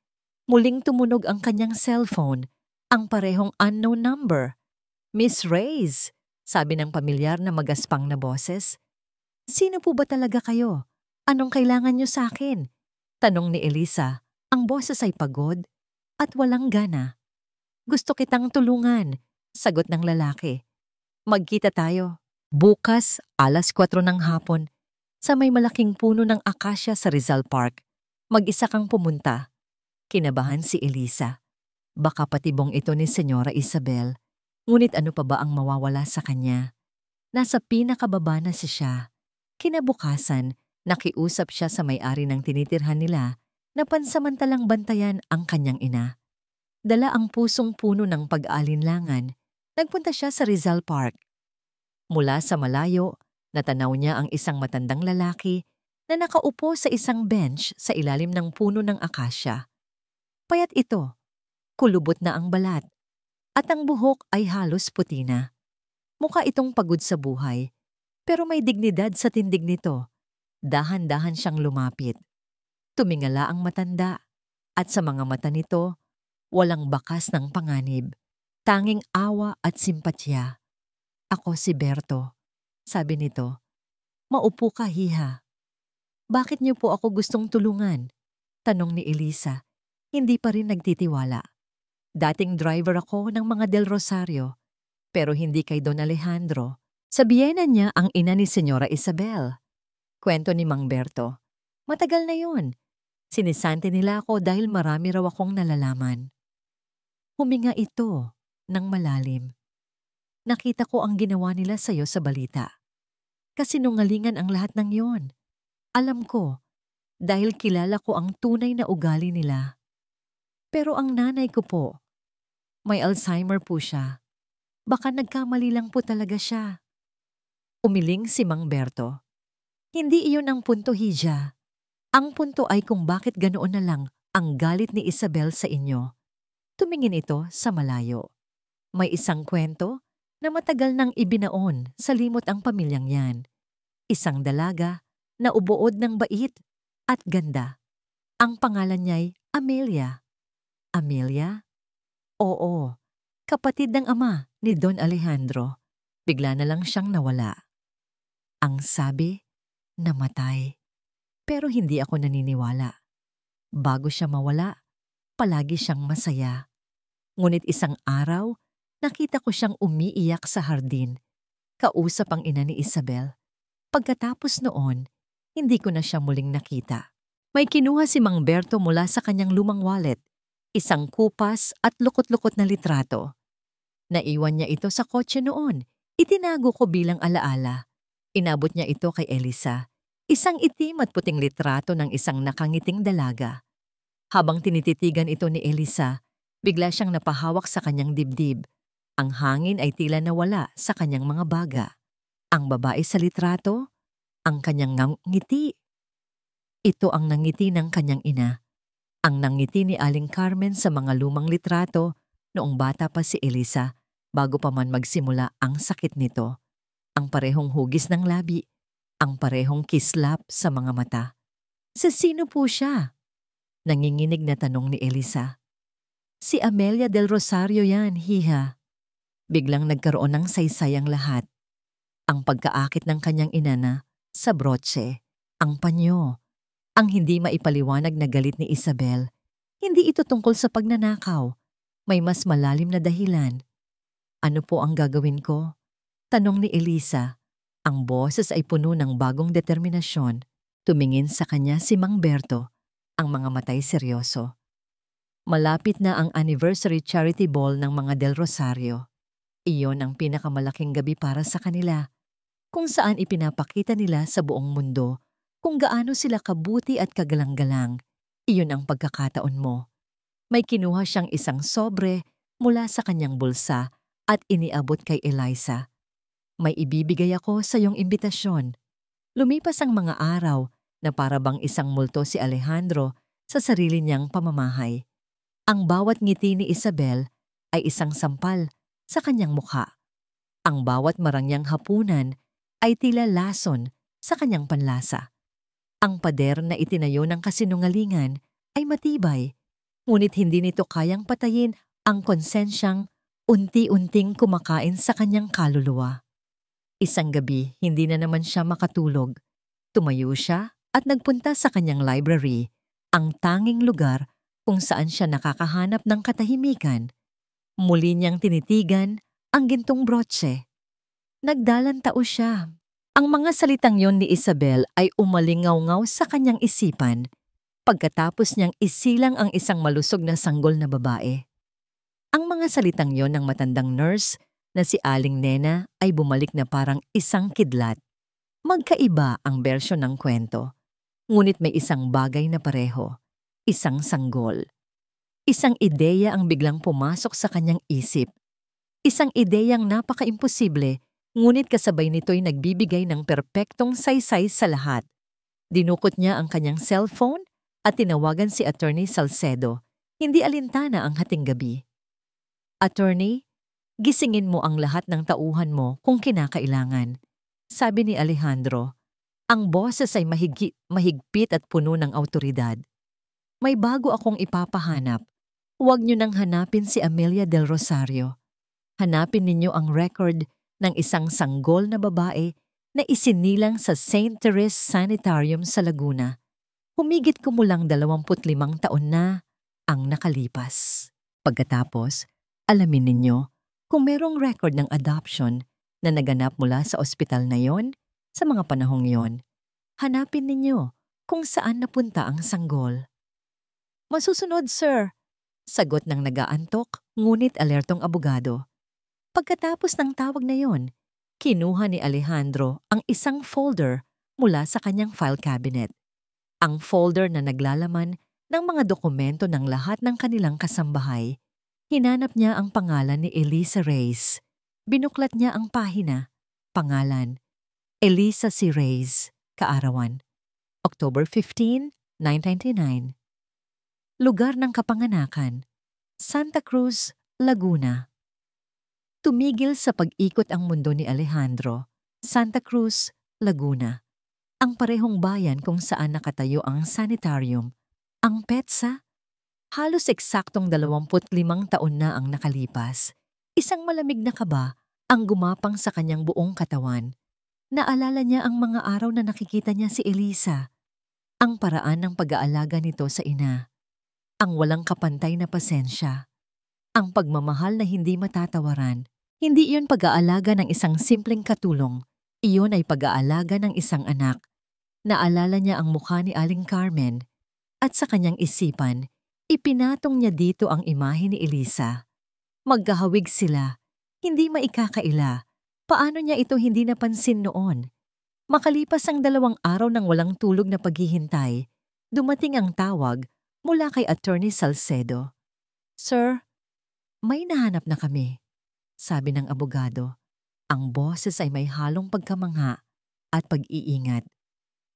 muling tumunog ang kanyang cellphone, ang parehong unknown number. "Miss Reyes," sabi ng pamilyar na magaspang na boses. "Sino po ba talaga kayo? Anong kailangan niyo sa akin?" Tanong ni Elisa. Ang boses ay pagod at walang gana. "Gusto kitang tulungan," sagot ng lalaki. "Magkita tayo. Bukas, 4:00 ng hapon, sa may malaking puno ng akasya sa Rizal Park. Mag-isa kang pumunta." Kinabahan si Elisa. Baka patibong ito ni Senyora Isabel. Ngunit ano pa ba ang mawawala sa kanya? Nasa pinakababa na siya. Kinabukasan, nakiusap siya sa may-ari ng tinitirhan nila na pansamantalang bantayan ang kanyang ina. Dala ang pusong puno ng pag-aalinlangan, nagpunta siya sa Rizal Park. Mula sa malayo, natanaw niya ang isang matandang lalaki na nakaupo sa isang bench sa ilalim ng puno ng akasya. Payat ito, kulubot na ang balat, at ang buhok ay halos puti na. Mukha itong pagod sa buhay, pero may dignidad sa tindig nito. Dahan-dahan siyang lumapit. Tumingala ang matanda, at sa mga mata nito, walang bakas ng panganib. tanging awa at simpatya. Ako si Berto. Sabi nito, maupo ka, hiha. Bakit niyo po ako gustong tulungan? Tanong ni Elisa. Hindi pa rin nagtitiwala. Dating driver ako ng mga Del Rosario, pero hindi kay Don Alejandro. Sa biyena niya ang ina ni Senyora Isabel. Kwento ni Mang Berto. Matagal na yun. Sinisante nila ako dahil marami raw akong nalalaman. Huminga ito ng malalim. Nakita ko ang ginawa nila sa'yo sa balita. Kasinungalingan ang lahat ng yon. Alam ko, dahil kilala ko ang tunay na ugali nila. Pero ang nanay ko po, may Alzheimer po siya. Baka nagkamali lang po talaga siya. Umiling si Mang Berto. Hindi iyon ang punto, Hija. Ang punto ay kung bakit ganoon na lang ang galit ni Isabel sa inyo. Tumingin ito sa malayo. May isang kwento na matagal nang ibinaon sa limot ang pamilyang yan. Isang dalaga na ubuod ng bait at ganda. Ang pangalan niya'y Amelia. Amelia? Oo, kapatid ng ama ni Don Alejandro. Bigla na lang siyang nawala. Ang sabi, namatay. Pero hindi ako naniniwala. Bago siya mawala, palagi siyang masaya. Ngunit isang araw, nakita ko siyang umiiyak sa hardin. Kausap ang ina ni Isabel. Pagkatapos noon, hindi ko na siya muling nakita. May kinuha si Mang Berto mula sa kanyang lumang wallet, isang kupas at lukot-lukot na litrato. Naiwan niya ito sa kotse noon. Itinago ko bilang alaala. Inabot niya ito kay Elisa. Isang itim at puting litrato ng isang nakangiting dalaga. Habang tinititigan ito ni Elisa, bigla siyang napahawak sa kanyang dibdib. Ang hangin ay tila nawala sa kanyang mga baga. Ang babae sa litrato, ang kanyang ngiti. Ito ang nangiti ng kanyang ina. Ang nangiti ni Aling Carmen sa mga lumang litrato noong bata pa si Elisa bago pa man magsimula ang sakit nito. Ang parehong hugis ng labi, ang parehong kislap sa mga mata. Sa sino po siya? Nanginginig na tanong ni Elisa. Si Amelia del Rosario yan, hiha. Biglang nagkaroon ng saysay ang lahat. Ang pagkaakit ng kanyang ina na sa brotse, ang panyo, ang hindi maipaliwanag na galit ni Isabel. Hindi ito tungkol sa pagnanakaw. May mas malalim na dahilan. Ano po ang gagawin ko? Tanong ni Elisa. Ang boses ay puno ng bagong determinasyon. Tumingin sa kanya si Mang Berto, ang mga matay seryoso. Malapit na ang anniversary charity ball ng mga Del Rosario. Iyon ang pinakamalaking gabi para sa kanila, kung saan ipinapakita nila sa buong mundo kung gaano sila kabuti at kagalang-galang. Iyon ang pagkakataon mo. May kinuha siyang isang sobre mula sa kanyang bulsa at iniabot kay Eliza. May ibibigay ako sa iyong imbitasyon. Lumipas ang mga araw na para bang isang multo si Alejandro sa sarili niyang pamamahay. Ang bawat ngiti ni Isabel ay isang sampal sa kanyang mukha. Ang bawat marangyang hapunan ay tila lason sa kanyang panlasa. Ang pader na itinayo ng kasinungalingan ay matibay, ngunit hindi nito kayang patayin ang konsensyang unti-unting kumakain sa kanyang kaluluwa. Isang gabi, hindi na naman siya makatulog. Tumayo siya at nagpunta sa kanyang library, ang tanging lugar kung saan siya nakakahanap ng katahimikan. Muli niyang tinitigan ang gintong brotse. Nagdalantao siya. Ang mga salitang yon ni Isabel ay umalingaw-ngaw sa kanyang isipan pagkatapos niyang isilang ang isang malusog na sanggol na babae. Ang mga salitang yon ng matandang nurse na si Aling Nena ay bumalik na parang isang kidlat. Magkaiba ang bersyon ng kwento, ngunit may isang bagay na pareho, isang sanggol. Isang ideya ang biglang pumasok sa kanyang isip. Isang ideyang napaka-imposible, ngunit kasabay nito'y nagbibigay ng perpektong saysay sa lahat. Dinukot niya ang kanyang cellphone at tinawagan si Attorney Salcedo. Hindi alintana ang hating gabi. Attorney, gisingin mo ang lahat ng tauhan mo kung kinakailangan. Sabi ni Alejandro, ang boses ay mahigpit at puno ng awtoridad. May bago akong ipapahanap. Huwag niyo nang hanapin si Amelia del Rosario. Hanapin ninyo ang record ng isang sanggol na babae na isinilang sa St. Therese Sanitarium sa Laguna. Humigit kumulang 25 taon na ang nakalipas. Pagkatapos, alamin ninyo kung merong record ng adoption na naganap mula sa ospital na yon sa mga panahong yon. Hanapin ninyo kung saan napunta ang sanggol. Masusunod, sir, sagot ng nagaantok ngunit alertong abogado. Pagkatapos ng tawag na yon, kinuha ni Alejandro ang isang folder mula sa kanyang file cabinet. Ang folder na naglalaman ng mga dokumento ng lahat ng kanilang kasambahay. Hinanap niya ang pangalan ni Elisa Reyes. Binuklat niya ang pahina. Pangalan, Elisa C. Reyes, kaarawan, October 15, 1999. Lugar ng kapanganakan, Santa Cruz, Laguna. Tumigil sa pag-ikot ang mundo ni Alejandro, Santa Cruz, Laguna. Ang parehong bayan kung saan nakatayo ang sanitarium. Ang petsa, halos eksaktong 25 taon na ang nakalipas. Isang malamig na kaba ang gumapang sa kanyang buong katawan. Naalala niya ang mga araw na nakikita niya si Elisa. Ang paraan ng pag-aalaga nito sa ina. Ang walang kapantay na pasensya. Ang pagmamahal na hindi matatawaran. Hindi iyon pag-aalaga ng isang simpleng katulong. Iyon ay pag-aalaga ng isang anak. Naalala niya ang mukha ni Aling Carmen at sa kanyang isipan, ipinatong niya dito ang imahe ni Elisa. Magkahawig sila, hindi maikakaila. Paano niya ito hindi napansin noon? Makalipas ang 2 araw ng walang tulog na paghihintay, dumating ang tawag mula kay Attorney Salcedo. Sir, may nahanap na kami, sabi ng abogado. Ang boses ay may halong pagkamangha at pag-iingat.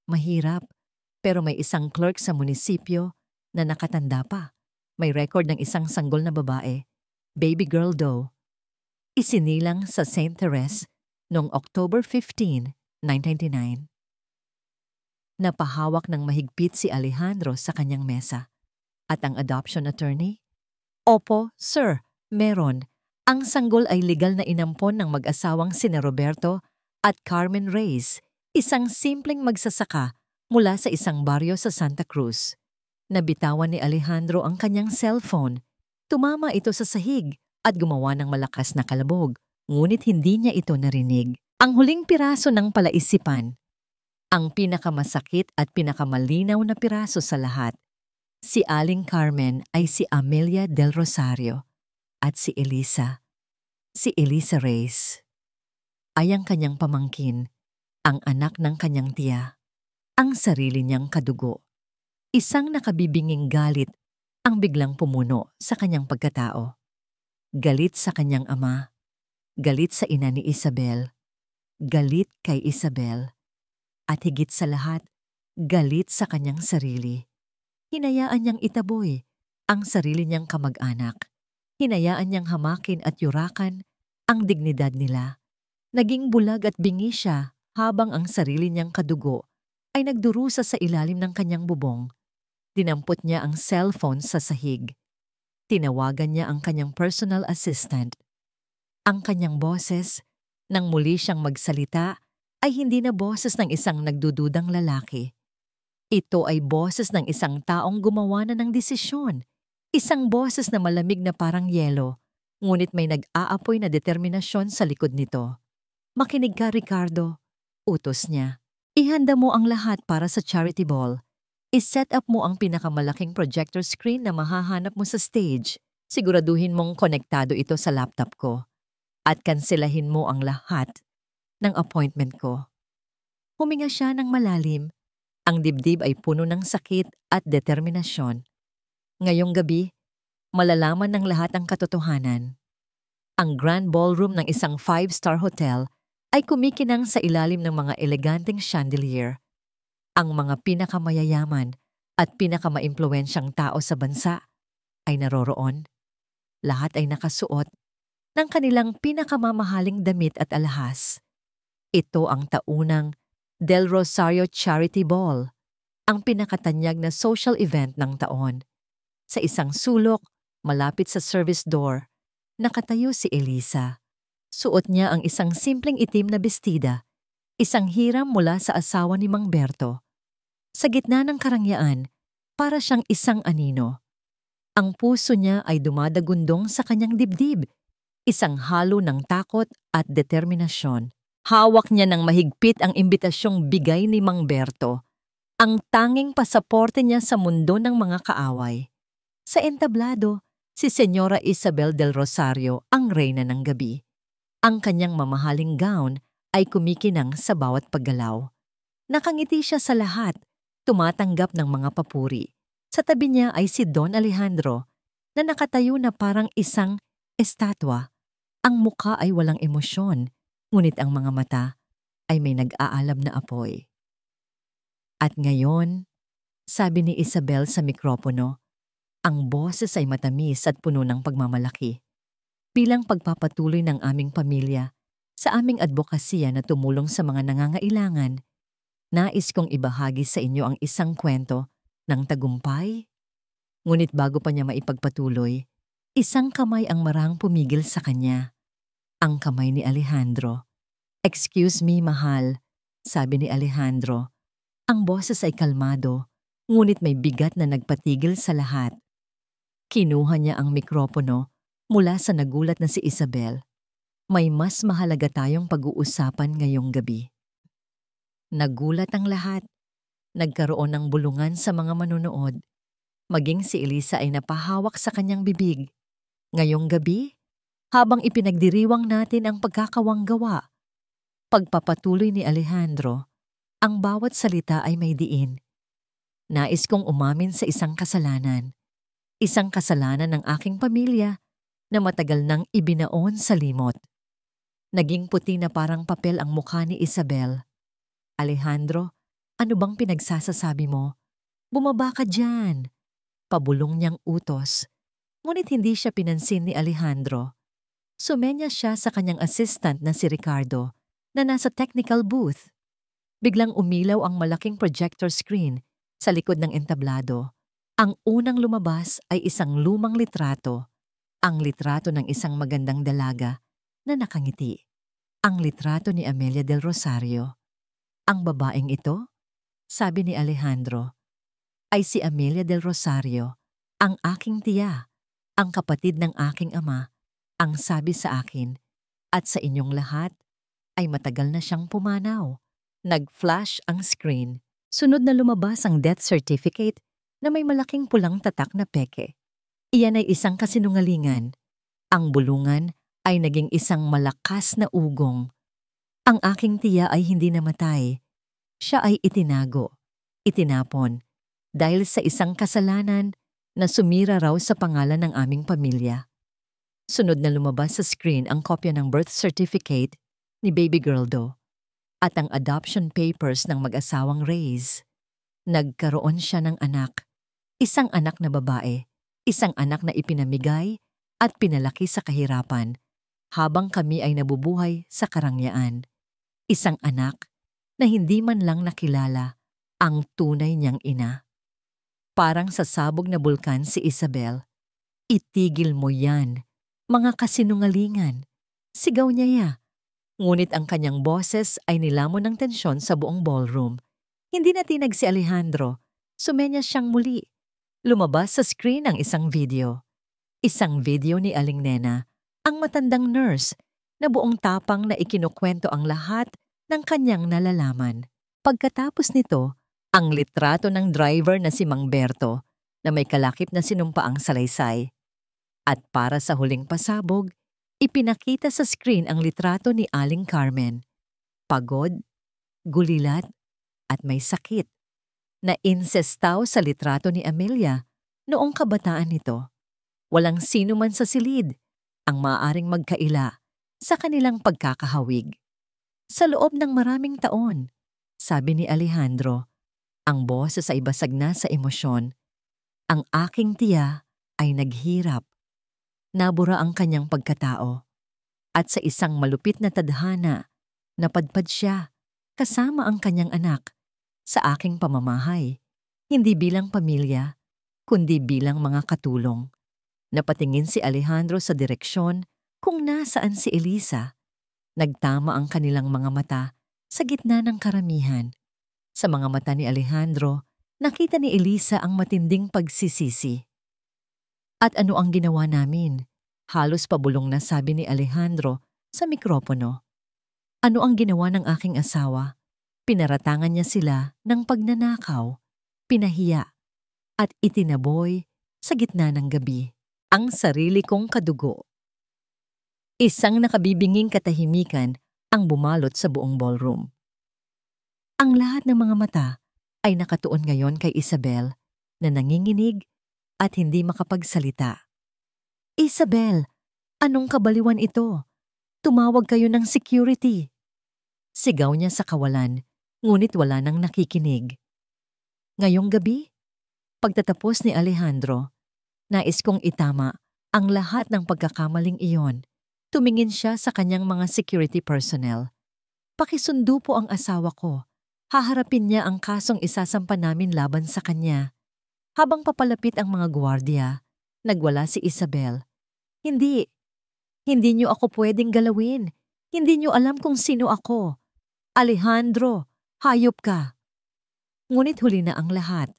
Mahirap, pero may isang clerk sa munisipyo na nakatanda pa. May record ng isang sanggol na babae, baby girl daw. Isinilang sa St. Therese noong October 15, 1999. Napahawak ng mahigpit si Alejandro sa kanyang mesa. At ang adoption attorney? Opo, sir, meron. Ang sanggol ay legal na inampon ng mag-asawang sina Roberto at Carmen Reyes, isang simpleng magsasaka mula sa isang baryo sa Santa Cruz. Nabitawan ni Alejandro ang kanyang cellphone. Tumama ito sa sahig at gumawa ng malakas na kalabog, ngunit hindi niya ito narinig. Ang huling piraso ng palaisipan. Ang pinakamasakit at pinakamalinaw na piraso sa lahat. Si Aling Carmen ay si Amelia del Rosario at si Elisa Reyes ay ang kanyang pamangkin, ang anak ng kanyang tiya, ang sarili niyang kadugo. Isang nakabibinging galit ang biglang pumuno sa kanyang pagkatao. Galit sa kanyang ama, galit sa ina ni Isabel, galit kay Isabel, at higit sa lahat, galit sa kanyang sarili. Hinayaan niyang itaboy ang sarili niyang kamag-anak. Hinayaan niyang hamakin at yurakan ang dignidad nila. Naging bulag at bingi siya habang ang sarili niyang kadugo ay nagdurusa sa ilalim ng kanyang bubong. Dinampot niya ang cellphone sa sahig. Tinawagan niya ang kanyang personal assistant. Ang kanyang boses, nang muli siyang magsalita, ay hindi na boses ng isang nagdududang lalaki. Ito ay boses ng isang taong gumawa na ng desisyon. Isang boses na malamig na parang yelo, ngunit may nag-aapoy na determinasyon sa likod nito. Makinig ka, Ricardo, utos niya. Ihanda mo ang lahat para sa charity ball. I-set up mo ang pinakamalaking projector screen na mahahanap mo sa stage. Siguraduhin mong konektado ito sa laptop ko. At kanselahin mo ang lahat ng appointment ko. Huminga siya ng malalim. Ang dibdib ay puno ng sakit at determinasyon. Ngayong gabi, malalaman ng lahat ang katotohanan. Ang grand ballroom ng isang 5-star hotel ay kumikinang sa ilalim ng mga eleganteng chandelier. Ang mga pinakamayayaman at pinakamaimpluwensyang tao sa bansa ay naroroon. Lahat ay nakasuot ng kanilang pinakamamahaling damit at alahas. Ito ang taunang Del Rosario Charity Ball, ang pinakatanyag na social event ng taon. Sa isang sulok, malapit sa service door, Nakatayo si Elisa. Suot niya ang isang simpleng itim na bestida, isang hiram mula sa asawa ni Mang Berto. Sa gitna ng karangyaan, para siyang isang anino. Ang puso niya ay dumadagundong sa kanyang dibdib, isang halo ng takot at determinasyon. Hawak niya ng mahigpit ang imbitasyong bigay ni Mang Berto, ang tanging pasaporte niya sa mundo ng mga kaaway. Sa entablado, si Senyora Isabel del Rosario ang reyna ng gabi. Ang kanyang mamahaling gown ay kumikinang sa bawat paggalaw. Nakangiti siya sa lahat, tumatanggap ng mga papuri. Sa tabi niya ay si Don Alejandro na nakatayo na parang isang estatwa. Ang muka ay walang emosyon, ngunit ang mga mata ay may nag-aalab na apoy. At ngayon, sabi ni Isabel sa mikropono, ang boses ay matamis at puno ng pagmamalaki. Bilang pagpapatuloy ng aming pamilya sa aming advokasya na tumulong sa mga nangangailangan, nais kong ibahagi sa inyo ang isang kwento ng tagumpay. Ngunit bago pa niya maipagpatuloy, isang kamay ang marahang pumigil sa kanya. Ang kamay ni Alejandro. "Excuse me, mahal," sabi ni Alejandro. Ang boses ay kalmado, ngunit may bigat na nagpatigil sa lahat. Kinuha niya ang mikropono mula sa nagulat na si Isabel. "May mas mahalaga tayong pag-uusapan ngayong gabi." Nagulat ang lahat. Nagkaroon ng bulungan sa mga manunood. Maging si Elisa ay napahawak sa kanyang bibig. Ngayong gabi, habang ipinagdiriwang natin ang pagkakawanggawa, pagpapatuloy ni Alejandro, ang bawat salita ay may diin. Nais kong umamin sa isang kasalanan. Isang kasalanan ng aking pamilya na matagal nang ibinaon sa limot. Naging puti na parang papel ang mukha ni Isabel. "Alejandro, ano bang pinagsasasabi mo? Bumaba ka dyan." Pabulong niyang utos. Ngunit hindi siya pinansin ni Alejandro. Sumenya siya sa kanyang assistant na si Ricardo na nasa technical booth. Biglang umilaw ang malaking projector screen sa likod ng entablado. Ang unang lumabas ay isang lumang litrato. Ang litrato ng isang magandang dalaga na nakangiti. Ang litrato ni Amelia del Rosario. "Ang babaeng ito," sabi ni Alejandro, "ay si Amelia del Rosario, ang aking tiya, ang kapatid ng aking ama, ang sabi sa akin, at sa inyong lahat ay matagal na siyang pumanaw." Nag-flash ang screen. Sunod na lumabas ang death certificate na may malaking pulang tatak na peke. Iyan ay isang kasinungalingan. Ang bulungan ay naging isang malakas na ugong. Ang aking tiya ay hindi namatay. Siya ay itinago, itinapon, dahil sa isang kasalanan na sumira raw sa pangalan ng aming pamilya. Sunod na lumabas sa screen ang kopya ng birth certificate ni Baby Girl Do at ang adoption papers ng mag-asawang Reyes. Nagkaroon siya ng anak, isang anak na babae, isang anak na ipinamigay at pinalaki sa kahirapan habang kami ay nabubuhay sa karangyaan. Isang anak na hindi man lang nakilala ang tunay niyang ina. Parang sasabog na bulkan si Isabel. "Itigil mo yan, mga kasinungalingan," sigaw niya. Ngunit ang kanyang boses ay nilamon ng tensyon sa buong ballroom. Hindi natinag si Alejandro. Sumenya siyang muli. Lumabas sa screen ang isang video. Isang video ni Aling Nena, ang matandang nurse, na buong tapang na ikinukwento ang lahat ng kanyang nalalaman. Pagkatapos nito, ang litrato ng driver na si Mang Berto na may kalakip na sinumpaang salaysay. At para sa huling pasabog, ipinakita sa screen ang litrato ni Aling Carmen. Pagod, gulilat, at may sakit. Na-insestaw sa litrato ni Amelia noong kabataan nito. Walang sino man sa silid ang maaaring magkaila sa kanilang pagkakahawig. Sa loob ng maraming taon, sabi ni Alejandro, ang boses ay basag na sa emosyon. Ang aking tiya ay naghirap. Nabura ang kanyang pagkatao. At sa isang malupit na tadhana, napadpad siya kasama ang kanyang anak sa aking pamamahay, hindi bilang pamilya, kundi bilang mga katulong. Napatingin si Alejandro sa direksyon kung nasaan si Elisa. Nagtama ang kanilang mga mata sa gitna ng karamihan. Sa mga mata ni Alejandro, nakita ni Elisa ang matinding pagsisisi. At ano ang ginawa namin? Halos pabulong na sabi ni Alejandro sa mikropono. Ano ang ginawa ng aking asawa? Pinaratangan niya sila ng pagnanakaw, pinahiya, at itinaboy sa gitna ng gabi ang sarili kong kadugo. Isang nakabibinging katahimikan ang bumalot sa buong ballroom. Ang lahat ng mga mata ay nakatuon ngayon kay Isabel na nanginginig at hindi makapagsalita. Isabel, anong kabaliwan ito? Tumawag kayo ng security. Sigaw niya sa kawalan, ngunit wala nang nakikinig. Ngayong gabi, pagtatapos ni Alejandro, nais kong itama ang lahat ng pagkakamaling iyon. Tumingin siya sa kanyang mga security personnel. Pakisundo po ang asawa ko. Haharapin niya ang kasong isasampa namin laban sa kanya. Habang papalapit ang mga gwardiya, nagwala si Isabel. Hindi niyo ako pwedeng galawin. Hindi niyo alam kung sino ako. Alejandro, hayop ka. Ngunit huli na ang lahat.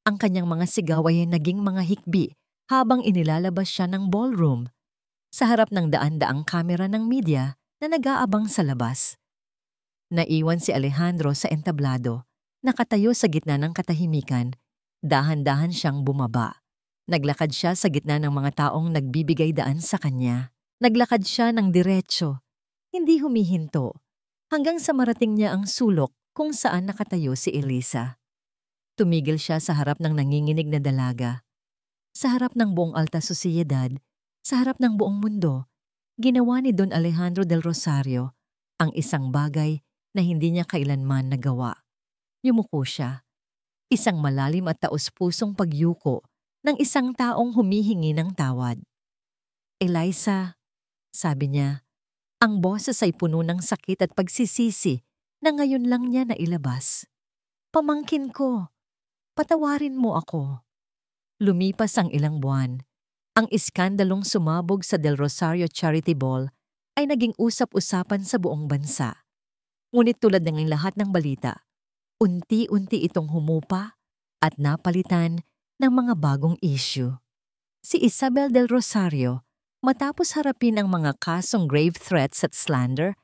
Ang kanyang mga sigaw ay naging mga hikbi habang inilalabas siya ng ballroom sa harap ng daan-daang kamera ng media na nag-aabang sa labas. Naiwan si Alejandro sa entablado, nakatayo sa gitna ng katahimikan. Dahan-dahan siyang bumaba. Naglakad siya sa gitna ng mga taong nagbibigay daan sa kanya. Naglakad siya ng diretso, hindi humihinto, hanggang sa marating niya ang sulok kung saan nakatayo si Elisa. Tumigil siya sa harap ng nanginginig na dalaga. Sa harap ng buong alta sosyedad, sa harap ng buong mundo, ginawa ni Don Alejandro del Rosario ang isang bagay na hindi niya kailanman nagawa. Yumuko siya. Isang malalim at taos-pusong pagyuko ng isang taong humihingi ng tawad. Eliza, sabi niya, ang boses ay puno ng sakit at pagsisisi na ngayon lang niya nailabas. Pamangkin ko, patawarin mo ako. Lumipas ang ilang buwan. Ang iskandalong sumabog sa Del Rosario Charity Ball ay naging usap-usapan sa buong bansa. Ngunit tulad ng lahat ng balita, unti-unti itong humupa at napalitan ng mga bagong issue. Si Isabel del Rosario, matapos harapin ang mga kasong grave threats at slander,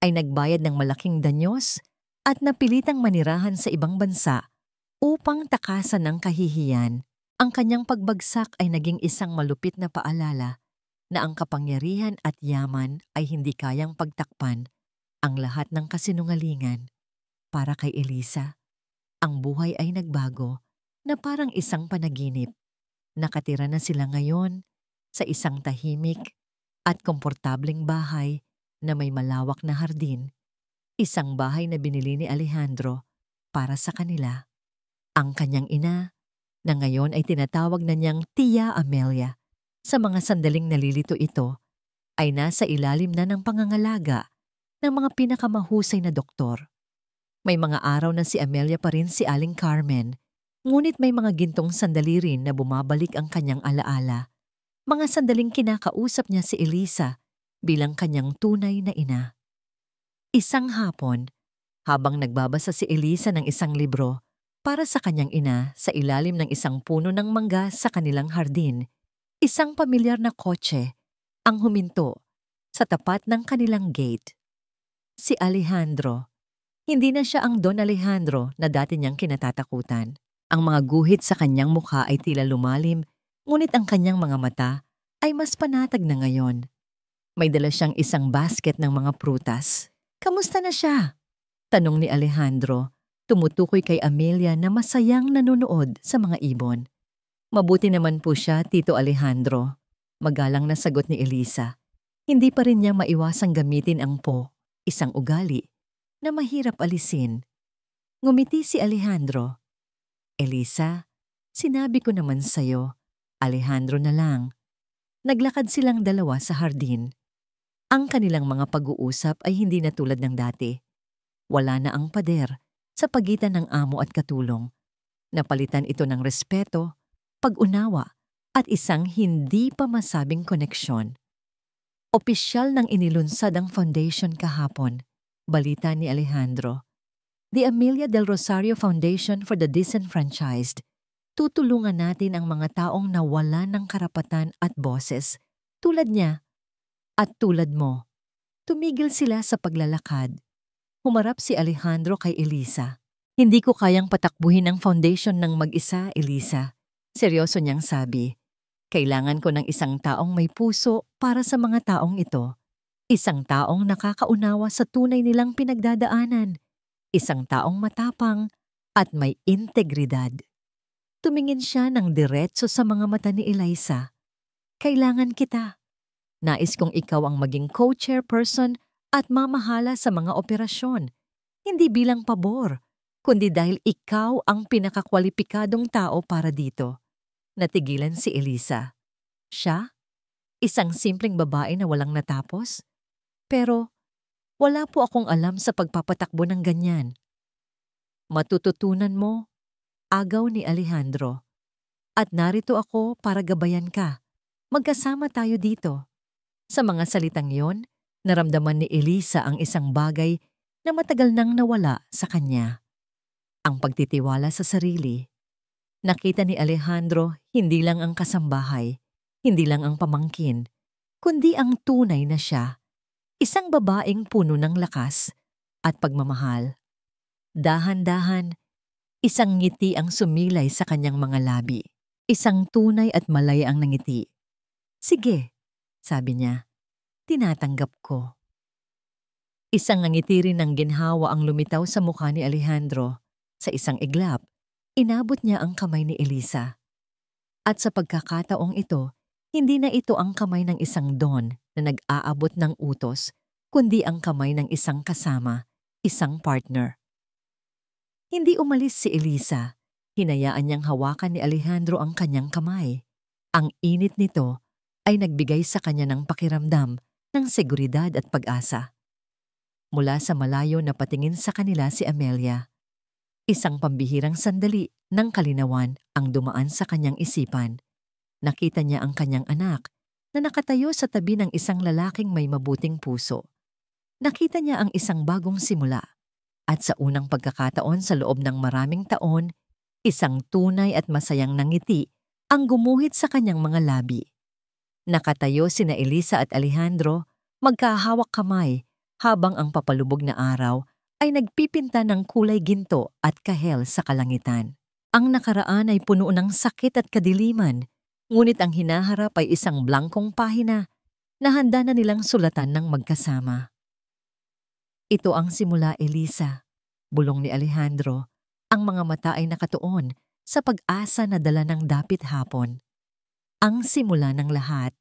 ay nagbayad ng malaking danyos at napilitang manirahan sa ibang bansa upang takasan ng kahihiyan. Ang kanyang pagbagsak ay naging isang malupit na paalala na ang kapangyarihan at yaman ay hindi kayang pagtakpan ang lahat ng kasinungalingan. Para kay Elisa, ang buhay ay nagbago na parang isang panaginip. Nakatira na sila ngayon sa isang tahimik at komportableng bahay na may malawak na hardin. Isang bahay na binili ni Alejandro para sa kanila. Ang kanyang ina, na ngayon ay tinatawag na niyang Tia Amelia, sa mga sandaling nalilito ito, ay nasa ilalim na ng pangangalaga ng mga pinakamahusay na doktor. May mga araw na si Amelia pa rin si Aling Carmen, ngunit may mga gintong sandali rin na bumabalik ang kanyang alaala. Mga sandaling kinakausap niya si Elisa bilang kanyang tunay na ina. Isang hapon, habang nagbabasa si Elisa ng isang libro para sa kanyang ina sa ilalim ng isang puno ng mangga sa kanilang hardin, isang pamilyar na kotse ang huminto sa tapat ng kanilang gate. Si Alejandro. Hindi na siya ang Don Alejandro na dati niyang kinatatakutan. Ang mga guhit sa kanyang mukha ay tila lumalim, ngunit ang kanyang mga mata ay mas panatag na ngayon. May dala siyang isang basket ng mga prutas. Kamusta na siya? Tanong ni Alejandro, tumutukoy kay Amelia na masayang nanonood sa mga ibon. Mabuti naman po siya, Tito Alejandro. Magalang na sagot ni Elisa. Hindi pa rin niya maiwasang gamitin ang po, isang ugali, na mahirap alisin. Ngumiti si Alejandro. Elisa, sinabi ko naman sa'yo, Alejandro na lang. Naglakad silang dalawa sa hardin. Ang kanilang mga pag-uusap ay hindi na tulad ng dati. Wala na ang pader sa pagitan ng amo at katulong. Napalitan ito ng respeto, pag-unawa, at isang hindi pa masabing koneksyon. Opisyal nang inilunsad ang foundation kahapon, balita ni Alejandro. The Amelia del Rosario Foundation for the Disenfranchised. Tutulungan natin ang mga taong nawalan ng karapatan at boses, tulad niya at tulad mo. Tumigil sila sa paglalakad. Humarap si Alejandro kay Elisa. Hindi ko kayang patakbuhin ang foundation ng mag-isa, Elisa. Seryoso niyang sabi. Kailangan ko ng isang taong may puso para sa mga taong ito. Isang taong nakakaunawa sa tunay nilang pinagdadaanan. Isang taong matapang at may integridad. Tumingin siya ng diretso sa mga mata ni Eliza. Kailangan kita. Nais kong ikaw ang maging co-chairperson at mamahala sa mga operasyon. Hindi bilang pabor, kundi dahil ikaw ang pinakakwalipikadong tao para dito. Natigilan si Elisa. Siya? Isang simpleng babae na walang natapos? Pero wala po akong alam sa pagpapatakbo ng ganyan. Matututunan mo, agaw ni Alejandro. At narito ako para gabayan ka. Magkasama tayo dito. Sa mga salitang yon, naramdaman ni Elisa ang isang bagay na matagal nang nawala sa kanya. Ang pagtitiwala sa sarili. Nakita ni Alejandro hindi lang ang kasambahay, hindi lang ang pamangkin, kundi ang tunay na siya. Isang babaeng puno ng lakas at pagmamahal. Dahan-dahan, isang ngiti ang sumilay sa kanyang mga labi. Isang tunay at malaya ang nangiti. Sige, sabi niya, tinatanggap ko. Isang ngiti rin ang ginhawa ang lumitaw sa mukha ni Alejandro. Sa isang iglap, inabot niya ang kamay ni Elisa. At sa pagkakataong ito, hindi na ito ang kamay ng isang don na nag-aabot ng utos, kundi ang kamay ng isang kasama, isang partner. Hindi umalis si Elisa. Hinayaan niyang hawakan ni Alejandro ang kanyang kamay. Ang init nito ay nagbigay sa kanya ng pakiramdam ng seguridad at pag-asa. Mula sa malayo na patingin sa kanila si Amelia. Isang pambihirang sandali ng kalinawan ang dumaan sa kanyang isipan. Nakita niya ang kanyang anak na nakatayo sa tabi ng isang lalaking may mabuting puso. Nakita niya ang isang bagong simula. At sa unang pagkakataon sa loob ng maraming taon, isang tunay at masayang nangiti ang gumuhit sa kanyang mga labi. Nakatayo sina Elisa at Alejandro, magkahawak kamay habang ang papalubog na araw ay nagpipinta ng kulay ginto at kahel sa kalangitan. Ang nakaraan ay puno ng sakit at kadiliman, ngunit ang hinaharap ay isang blangkong pahina na handa na nilang sulatan ng magkasama. Ito ang simula, Elisa, bulong ni Alejandro. Ang mga mata ay nakatuon sa pag-asa na dala ng dapit hapon. Ang simula ng lahat.